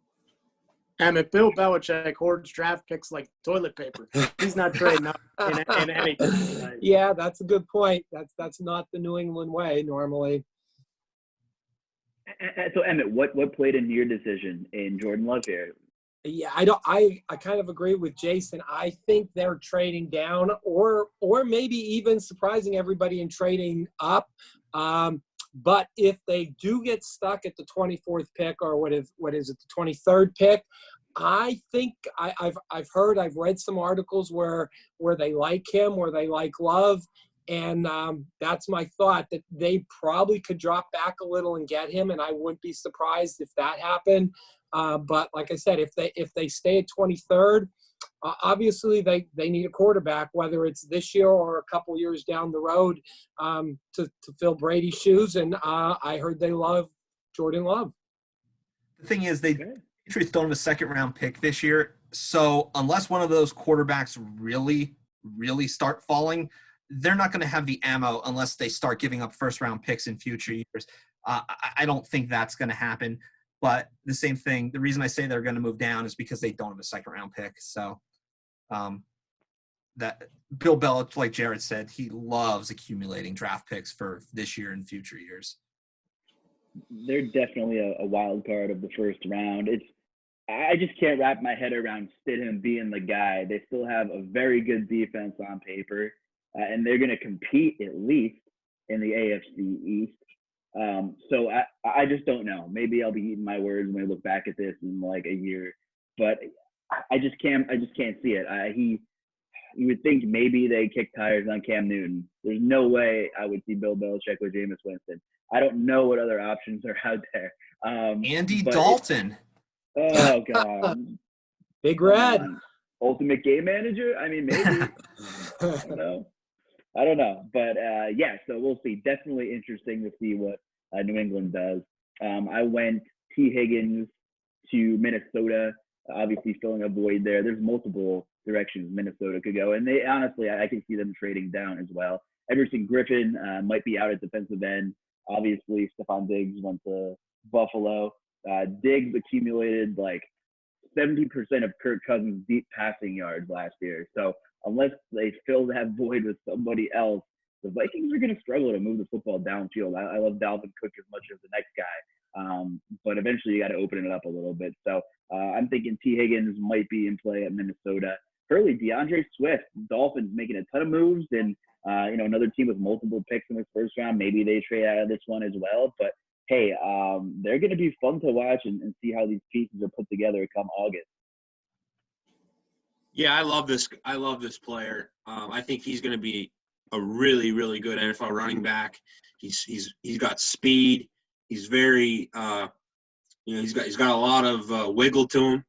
Emmett, Bill Belichick hoards draft picks like toilet paper. He's not trading up in anything. Right? Yeah, that's a good point. That's not the New England way normally. So Emmett, what played into your decision in Jordan Love here? Yeah, I kind of agree with Jason. I think they're trading down or maybe even surprising everybody and trading up. But if they do get stuck at the 24th pick or what is it, the 23rd pick, I think I've read some articles where they like him, where they like Love, and that's my thought, that they probably could drop back a little and get him, and I wouldn't be surprised if that happened. But like I said, if they stay at 23rd, obviously they need a quarterback, whether it's this year or a couple years down the road, to fill Brady's shoes. And I heard they love Jordan Love. The thing is, the Patriots don't have a second-round pick this year, so unless one of those quarterbacks really, really start falling, they're not going to have the ammo unless they start giving up first-round picks in future years. I don't think that's going to happen. But the same thing, the reason I say they're going to move down is because they don't have a second-round pick. So that Bill Belichick, like Jarrad said, he loves accumulating draft picks for this year and future years. They're definitely a wild card of the first round. I just can't wrap my head around Stidham being the guy. They still have a very good defense on paper, and they're going to compete at least in the AFC East. So I just don't know. Maybe I'll be eating my words when I look back at this in like a year, but I just can't see it. You would think maybe they kick tires on Cam Newton. There's no way I would see Bill Belichick with Jameis Winston. I don't know what other options are out there. Andy Dalton. Oh God. Big Red. Ultimate game manager? I mean, maybe. I don't know. But yeah, so we'll see. Definitely interesting to see what New England does. I went T. Higgins to Minnesota, obviously filling a void there. There's multiple directions Minnesota could go. And they honestly, I can see them trading down as well. Everson Griffin might be out at defensive end. Obviously, Stephon Diggs went to Buffalo. Diggs accumulated like 70% of Kirk Cousins' deep passing yards last year. So unless they fill that void with somebody else, the Vikings are going to struggle to move the football downfield. I love Dalvin Cook as much as the next guy, but eventually you got to open it up a little bit. So I'm thinking T. Higgins might be in play at Minnesota. Hurley, DeAndre Swift, Dolphins making a ton of moves, and another team with multiple picks in this first round. Maybe they trade out of this one as well. But hey, they're going to be fun to watch and see how these pieces are put together come August. Yeah, I love this player. I think he's going to be a really, really good NFL running back. He's got speed. He's very he's got a lot of wiggle to him.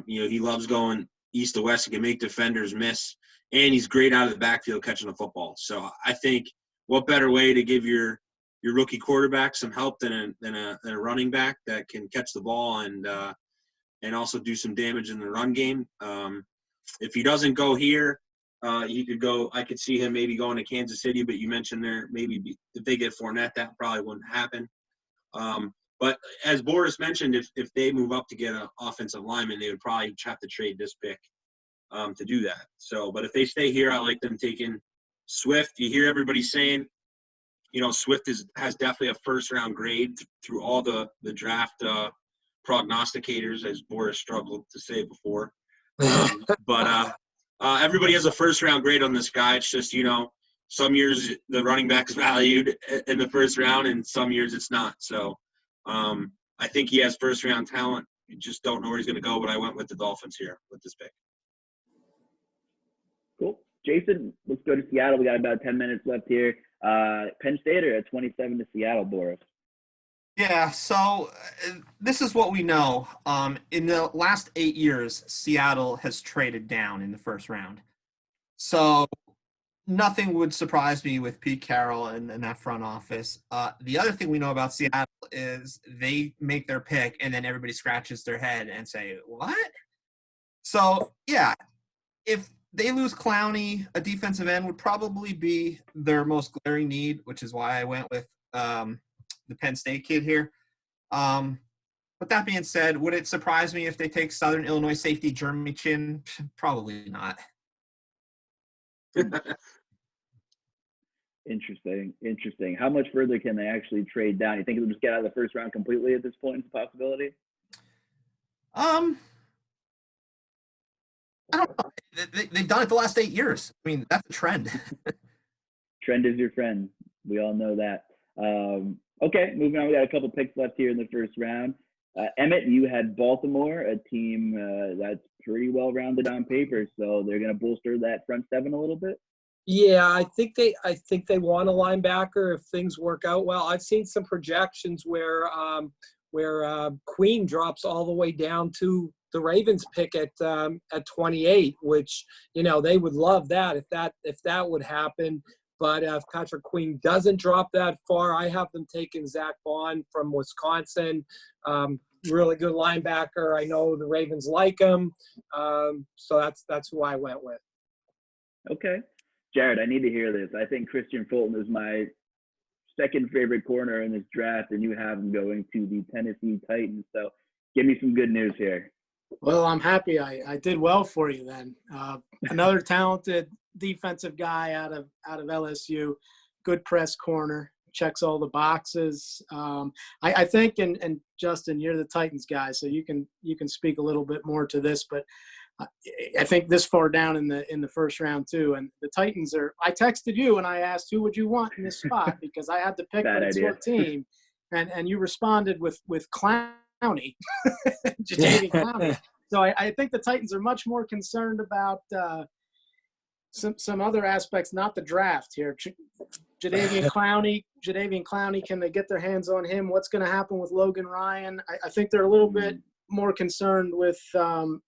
He loves going east to west. He can make defenders miss, and he's great out of the backfield catching the football. So I think what better way to give your rookie quarterback some help than a running back that can catch the ball and also do some damage in the run game. If he doesn't go here, he could go. I could see him maybe going to Kansas City, but you mentioned there maybe if they get Fournette, that probably wouldn't happen. But as Boris mentioned, if they move up to get an offensive lineman, they would probably have to trade this pick to do that. So, but if they stay here, I like them taking Swift. You hear everybody saying, Swift has definitely a first-round grade through all the draft prognosticators, as Boris struggled to say before. But everybody has a first-round grade on this guy. It's just, some years the running back's valued in the first round, and some years it's not. So I think he has first-round talent. You just don't know where he's going to go, but I went with the Dolphins here with this pick. Cool. Jason, let's go to Seattle. We got about 10 minutes left here. Penn State at 27 to Seattle, Boris. Yeah, so this is what we know. In the last 8 years, Seattle has traded down in the first round. So nothing would surprise me with Pete Carroll and that front office. The other thing we know about Seattle is they make their pick and then everybody scratches their head and say, what? So, yeah, if they lose Clowney, a defensive end would probably be their most glaring need, which is why I went with the Penn State kid here. But that being said, would it surprise me if they take Southern Illinois safety Jeremy Chin? Probably not. Interesting. How much further can they actually trade down? You think they'll just get out of the first round completely at this point? It's a possibility? I don't know. They've done it the last 8 years. I mean, that's a trend. Trend is your friend. We all know that. Okay, moving on. We got a couple picks left here in the first round. Emmett, you had Baltimore, a team that's pretty well rounded on paper, so they're going to bolster that front seven a little bit. Yeah, I think they want a linebacker if things work out well. I've seen some projections where Queen drops all the way down to the Ravens pick at 28, which they would love that if that would happen. But if Patrick Queen doesn't drop that far, I have them taking Zach Bond from Wisconsin. Really good linebacker. I know the Ravens like him, so that's who I went with. Okay. Jarrad, I need to hear this. I think Christian Fulton is my second favorite corner in this draft, and you have him going to the Tennessee Titans. So give me some good news here. Well, I'm happy I did well for you then. Another talented defensive guy out of LSU, good press corner, checks all the boxes. I think, and Justin, you're the Titans guy, so you can speak a little bit more to this, but I think this far down in the first round too, and the Titans are. I texted you and I asked who would you want in this spot because I had to pick, but it's your team, and you responded with Clowney, Jadeveon Clowney. So I think the Titans are much more concerned about some other aspects, not the draft here. Jadeveon Clowney, can they get their hands on him? What's going to happen with Logan Ryan? I think they're a little bit more concerned with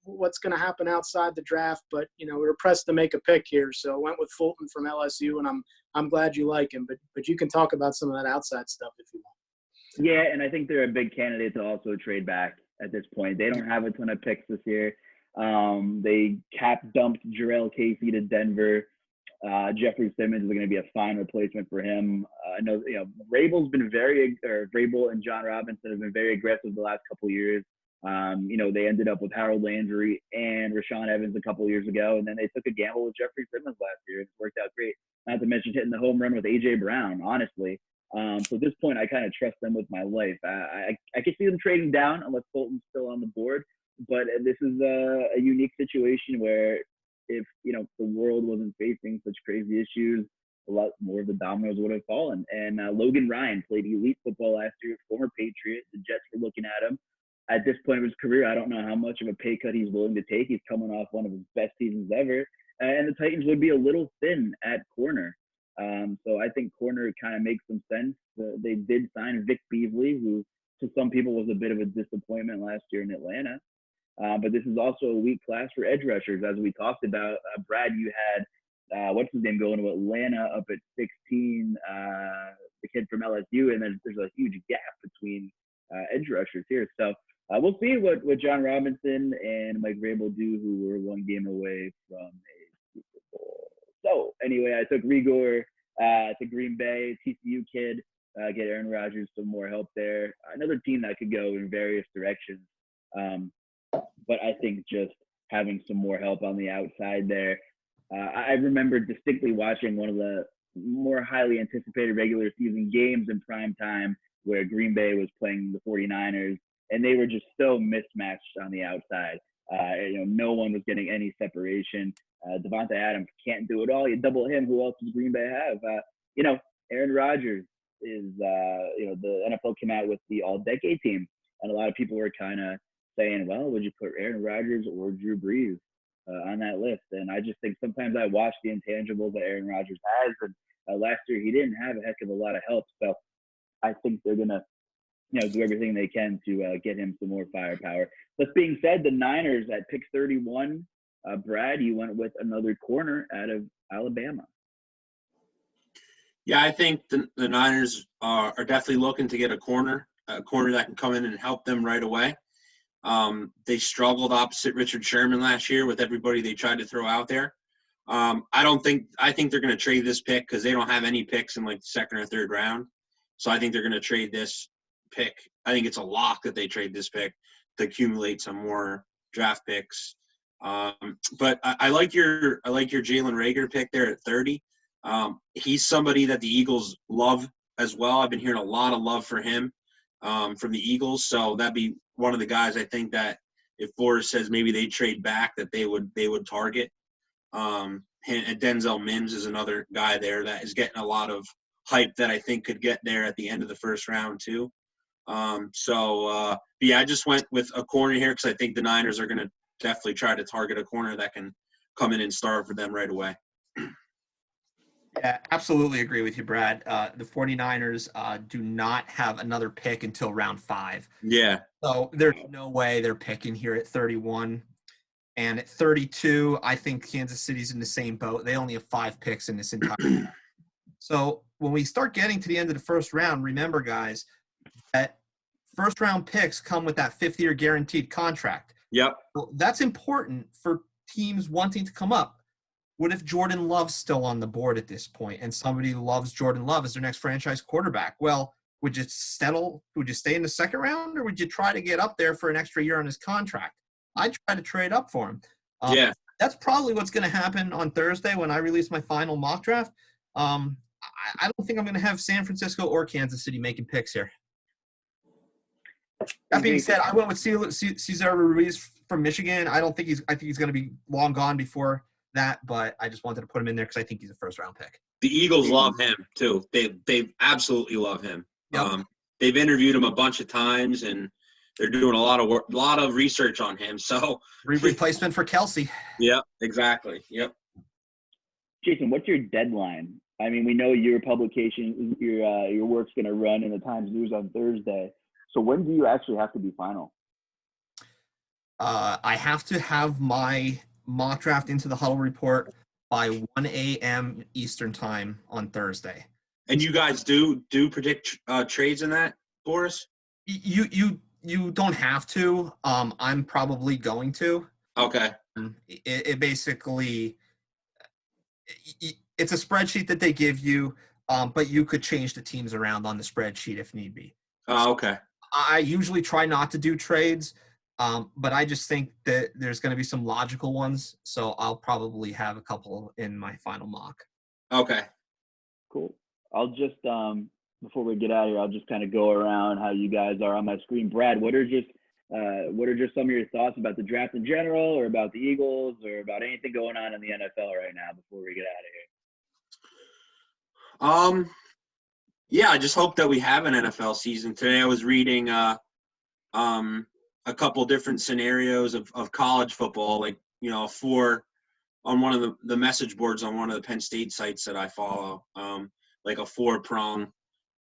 what's going to happen outside the draft. But, we were pressed to make a pick here. So I went with Fulton from LSU, and I'm glad you like him. But you can talk about some of that outside stuff if you want. Yeah, and I think they're a big candidate to also trade back at this point. They don't have a ton of picks this year. They cap dumped Jarrell Casey to Denver. Jeffrey Simmons is going to be a fine replacement for him. I know, Vrabel and John Robinson have been very aggressive the last couple of years. They ended up with Harold Landry and Rashawn Evans a couple of years ago, and then they took a gamble with Jeffrey Simmons last year. It's worked out great. Not to mention hitting the home run with A.J. Brown, honestly. So at this point, I kind of trust them with my life. I can see them trading down unless Fulton's still on the board. But this is a unique situation where if, the world wasn't facing such crazy issues, a lot more of the dominoes would have fallen. And Logan Ryan played elite football last year, former Patriot. The Jets were looking at him. At this point of his career, I don't know how much of a pay cut he's willing to take. He's coming off one of his best seasons ever. And the Titans would be a little thin at corner. So I think corner kind of makes some sense. They did sign Vic Beasley, who to some people was a bit of a disappointment last year in Atlanta. But this is also a weak class for edge rushers, as we talked about. Brad, you had, what's his name, going to Atlanta up at 16, the kid from LSU, and then there's a huge gap between edge rushers here. So we'll see what John Robinson and Mike Vrabel do, who were one game away from a Super Bowl. So anyway, I took Rigor to Green Bay, TCU kid, get Aaron Rodgers some more help there. Another team that could go in various directions. But I think just having some more help on the outside there. I remember distinctly watching one of the more highly anticipated regular season games in prime time where Green Bay was playing the 49ers, and they were just so mismatched on the outside. No one was getting any separation. Devontae Adams can't do it all. You double him, who else does Green Bay have? Aaron Rodgers is, the NFL came out with the all-decade team, and a lot of people were kind of saying, well, would you put Aaron Rodgers or Drew Brees on that list? And I just think sometimes I watch the intangibles that Aaron Rodgers has, and last year he didn't have a heck of a lot of help. So I think they're going to, do everything they can to get him some more firepower. That being said, the Niners at pick 31, Brad, you went with another corner out of Alabama. Yeah, I think the Niners are definitely looking to get a corner that can come in and help them right away. They struggled opposite Richard Sherman last year with everybody they tried to throw out there. I think they're going to trade this pick because they don't have any picks in like the second or third round. So I think they're going to trade this pick. I think it's a lock that they trade this pick to accumulate some more draft picks. But I like your Jalen Reagor pick there at 30. He's somebody that the Eagles love as well. I've been hearing a lot of love for him from the Eagles. So that'd be one of the guys I think that if Boris says maybe they trade back, that they would target. And Denzel Mims is another guy there that is getting a lot of hype that I think could get there at the end of the first round too. I just went with a corner here because I think the Niners are going to definitely try to target a corner that can come in and start for them right away. Yeah, absolutely agree with you, Brad. The 49ers do not have another pick until round 5. Yeah. So there's no way they're picking here at 31. And at 32, I think Kansas City's in the same boat. They only have 5 picks in this entire So when we start getting to the end of the first round, remember, guys, that first-round picks come with that 5th-year guaranteed contract. Yep. Well, that's important for teams wanting to come up. What if Jordan Love's still on the board at this point and somebody loves Jordan Love as their next franchise quarterback? Well, would you settle? Would you stay in the second round, or would you try to get up there for an extra year on his contract? I'd try to trade up for him. Yeah. That's probably what's going to happen on Thursday when I release my final mock draft. I don't think I'm going to have San Francisco or Kansas City making picks here. That being said, I went with Cesar Ruiz from Michigan. I think he's going to be long gone before that, but I just wanted to put him in there because I think he's a first-round pick. The Eagles love him too. They absolutely love him. Yep. They've interviewed him a bunch of times, and they're doing a lot of research on him. So replacement for Kelsey. Yeah, exactly. Yep. Jason, what's your deadline? I mean, we know your publication, your work's going to run in the Times News on Thursday. So when do you actually have to be final? I have to have my mock draft into the Huddle Report by 1 a.m. Eastern time on Thursday. And you guys do predict trades in that, Boris? You don't have to. I'm probably going to. Okay. It basically it's a spreadsheet that they give you, but you could change the teams around on the spreadsheet if need be. Oh, okay. I usually try not to do trades, but I just think that there's going to be some logical ones, so I'll probably have a couple in my final mock. Okay. Cool. I'll just before we get out of here, I'll just kind of go around how you guys are on my screen. Brad, what are just some of your thoughts about the draft in general, or about the Eagles, or about anything going on in the NFL right now before we get out of here? Yeah, I just hope that we have an NFL season. Today I was reading a couple different scenarios of college football, like, on one of the message boards on one of the Penn State sites that I follow, like a 4-prong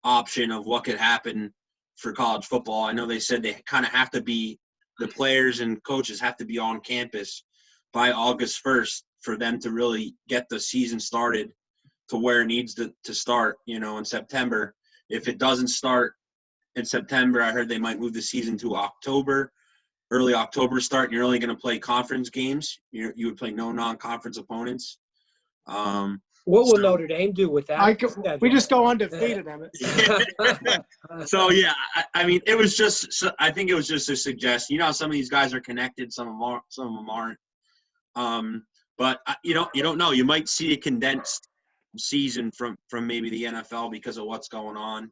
option of what could happen for college football. I know they said they kind of have to be, the players and coaches have to be on campus by August 1st for them to really get the season started to where it needs to start, in September. If it doesn't start in September, I heard they might move the season to October, early October start, and you're only going to play conference games. You would play no non-conference opponents. What will Notre Dame do with that? We just go undefeated, Emmett. So, yeah, I mean, it was just – I think it was just a suggestion. Some of these guys are connected, some of them aren't. But you don't know. You might see a condensed season from maybe the NFL because of what's going on.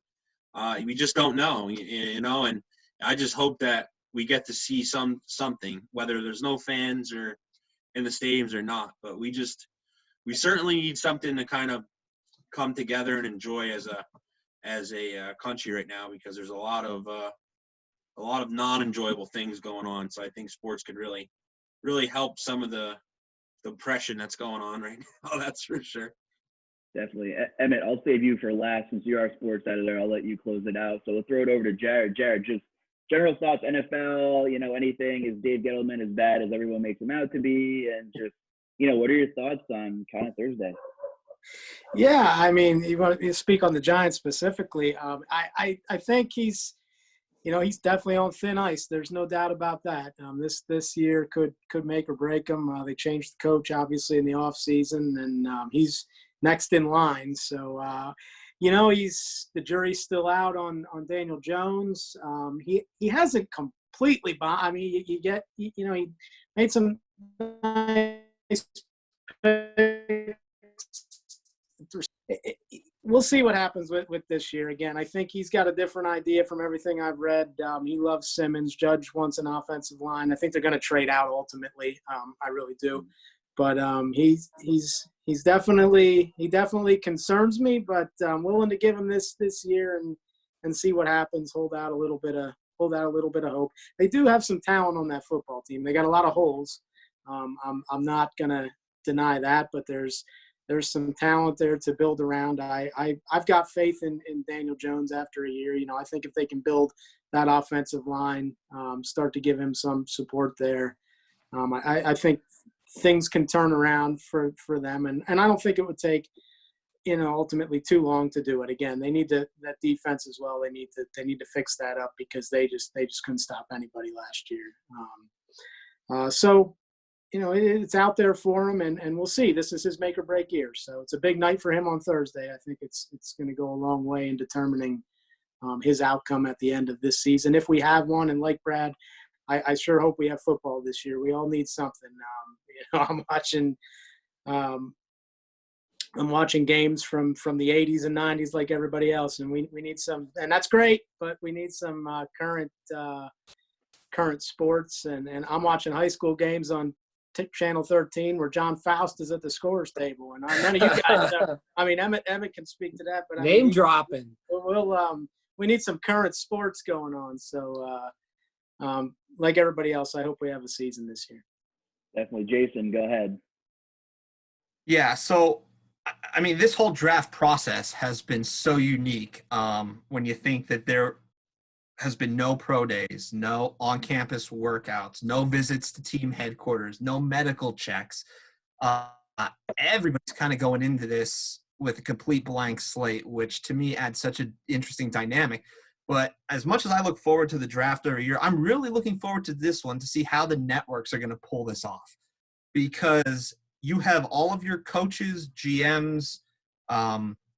We just don't know, and I just hope that we get to see something, whether there's no fans or in the stadiums or not. But we certainly need something to kind of come together and enjoy as a country right now, because there's a lot of non-enjoyable things going on. So I think sports could really, really help some of the depression that's going on right now. That's for sure. Definitely. Emmett, I'll save you for last since you're our sports editor. I'll let you close it out. So we'll throw it over to Jarrad. Jarrad, just general thoughts, NFL, anything. Is Dave Gettleman as bad as everyone makes him out to be? And just, what are your thoughts on kind of Thursday? Yeah, I mean, you want to speak on the Giants specifically. I think he's definitely on thin ice. There's no doubt about that. This year could make or break him. They changed the coach, obviously, in the offseason, and he's next in line. So, the jury's still out on Daniel Jones. He hasn't completely – I mean, he made some nice picks. We'll see what happens with this year. Again, I think he's got a different idea from everything I've read. He loves Simmons. Judge wants an offensive line. I think they're going to trade out ultimately. I really do. But he definitely concerns me. But I'm willing to give him this year and see what happens. Hold out a little bit of hope. They do have some talent on that football team. They got a lot of holes. I'm not gonna deny that, but there's some talent there to build around. I've got faith in Daniel Jones after a year. I think if they can build that offensive line, start to give him some support there, I think things can turn around for them. And I don't think it would take, ultimately too long to do it. Again, they need that defense as well. They need to fix that up because they just couldn't stop anybody last year. So, it's out there for him, and we'll see. This is his make or break year, so it's a big night for him on Thursday. I think it's going to go a long way in determining his outcome at the end of this season, if we have one. And like Brad I sure hope we have football this year. We all need something. I'm watching games from the 80s and 90s like everybody else, and we need some, and that's great, but we need some current sports, and I'm watching high school games on Channel 13 where John Faust is at the scorer's table, and none of you guys know. I mean, Emmett can speak to that, but Name dropping. We need some current sports going on. So like everybody else, I hope we have a season this year. Definitely. Jason, go ahead. Yeah, so I mean, this whole draft process has been so unique when you think that there has been no pro days, no on-campus workouts, no visits to team headquarters, no medical checks. Everybody's kind of going into this with a complete blank slate, which to me adds such an interesting dynamic. But as much as I look forward to the draft every year, I'm really looking forward to this one to see how the networks are going to pull this off. Because you have all of your coaches, GMs,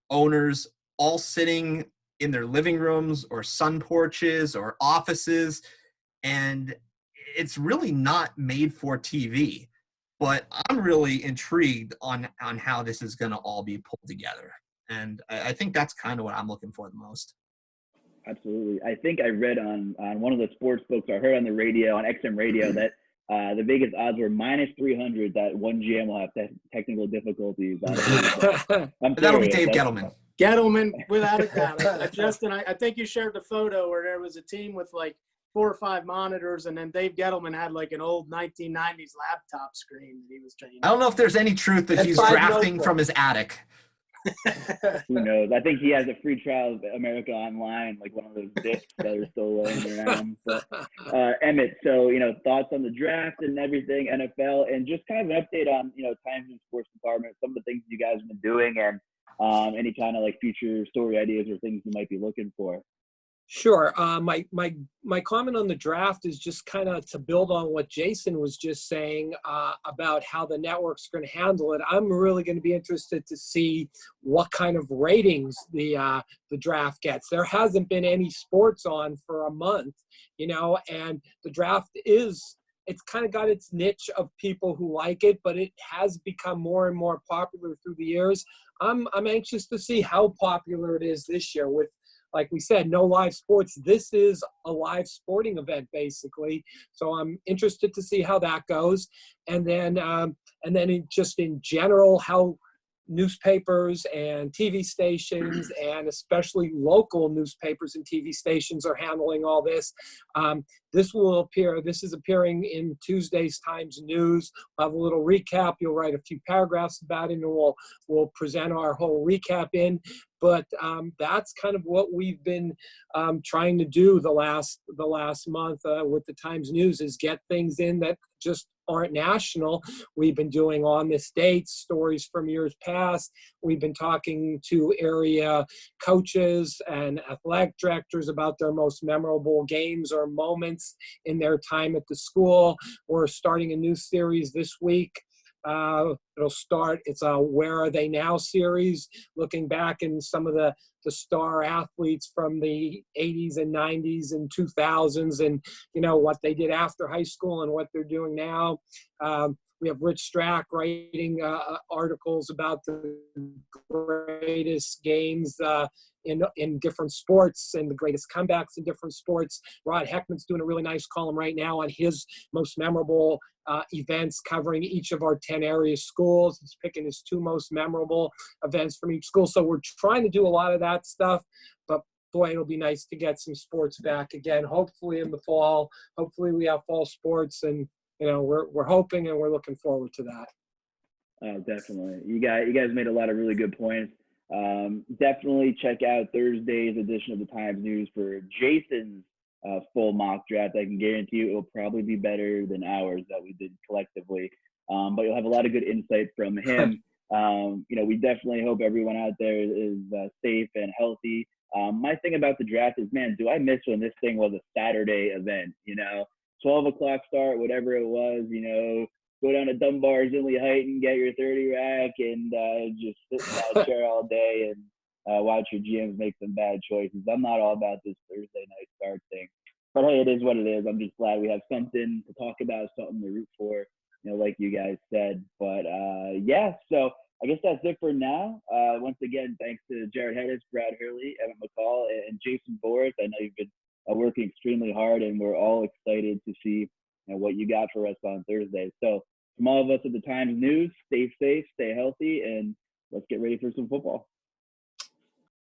owners, all sitting in their living rooms or sun porches or offices, and it's really not made for TV. But I'm really intrigued on how this is going to all be pulled together, and I think that's kind of what I'm looking for the most. Absolutely. I think I read on one of the sports books, or heard on the radio, on XM radio, that the Vegas odds were -300 that one GM will have technical difficulties. That'll be Dave Gettleman. Gettleman, without a doubt. Justin, I think you shared the photo where there was a team with like 4 or 5 monitors, and then Dave Gettleman had like an old 1990s laptop screen that he was training. I don't know if there's any truth that he's drafting from his attic. Who knows? I think he has a free trial of America Online, like one of those discs that are still laying around. But, Emmett, so, thoughts on the draft and everything, NFL, and just kind of an update on, Times and Sports Department, some of the things you guys have been doing, and any kind of like future story ideas or things you might be looking for. Sure. My comment on the draft is just kind of to build on what Jason was just saying about how the network's going to handle it. I'm really going to be interested to see what kind of ratings the draft gets. There hasn't been any sports on for a month, and the draft it's kind of got its niche of people who like it, but it has become more and more popular through the years. I'm anxious to see how popular it is this year with, like we said, no live sports. This is a live sporting event, basically. So I'm interested to see how that goes. And then just in general, how newspapers and TV stations, and especially local newspapers and TV stations, are handling all this. This is appearing in Tuesday's Times News. I'll have a little recap. You'll write a few paragraphs about it, and we'll present our whole recap in. But that's kind of what we've been trying to do the last month with the Times News, is get things in that just aren't national. We've been doing on this date stories from years past. We've been talking to area coaches and athletic directors about their most memorable games or moments in their time at the school. We're starting a new series this week. It's a Where Are They Now series, looking back in some of the star athletes from the 80s and 90s and 2000s, and what they did after high school and what they're doing now. We have Rich Strack writing articles about the greatest games in different sports and the greatest comebacks in different sports. Rod Heckman's doing a really nice column right now on his most memorable events, covering each of our 10 area schools. He's picking his 2 most memorable events from each school. So we're trying to do a lot of that stuff, but boy, it'll be nice to get some sports back again, hopefully in the fall. Hopefully we have fall sports, and we're hoping and we're looking forward to that. Oh, definitely. You guys made a lot of really good points. Definitely check out Thursday's edition of the Times News for Jason's full mock draft. I can guarantee you it will probably be better than ours that we did collectively. But you'll have a lot of good insight from him. We definitely hope everyone out there is safe and healthy. My thing about the draft is, man, do I miss when this thing was a Saturday event? 12 o'clock start, whatever it was. Go down to Dunbar's, Inley Height, and get your 30 rack, and just sit in that chair all day and watch your GMs make some bad choices. I'm not all about this Thursday night start thing. But hey, it is what it is. I'm just glad we have something to talk about, something to root for, like you guys said. But yeah, so I guess that's it for now. Once again, thanks to Jarrad Hedes, Brad Hurley, Emmett McCall, and Jason Boris. I know you've been working extremely hard, and we're all excited to see what you got for us on Thursday. So from all of us at the Times News, stay safe, stay healthy, and let's get ready for some football.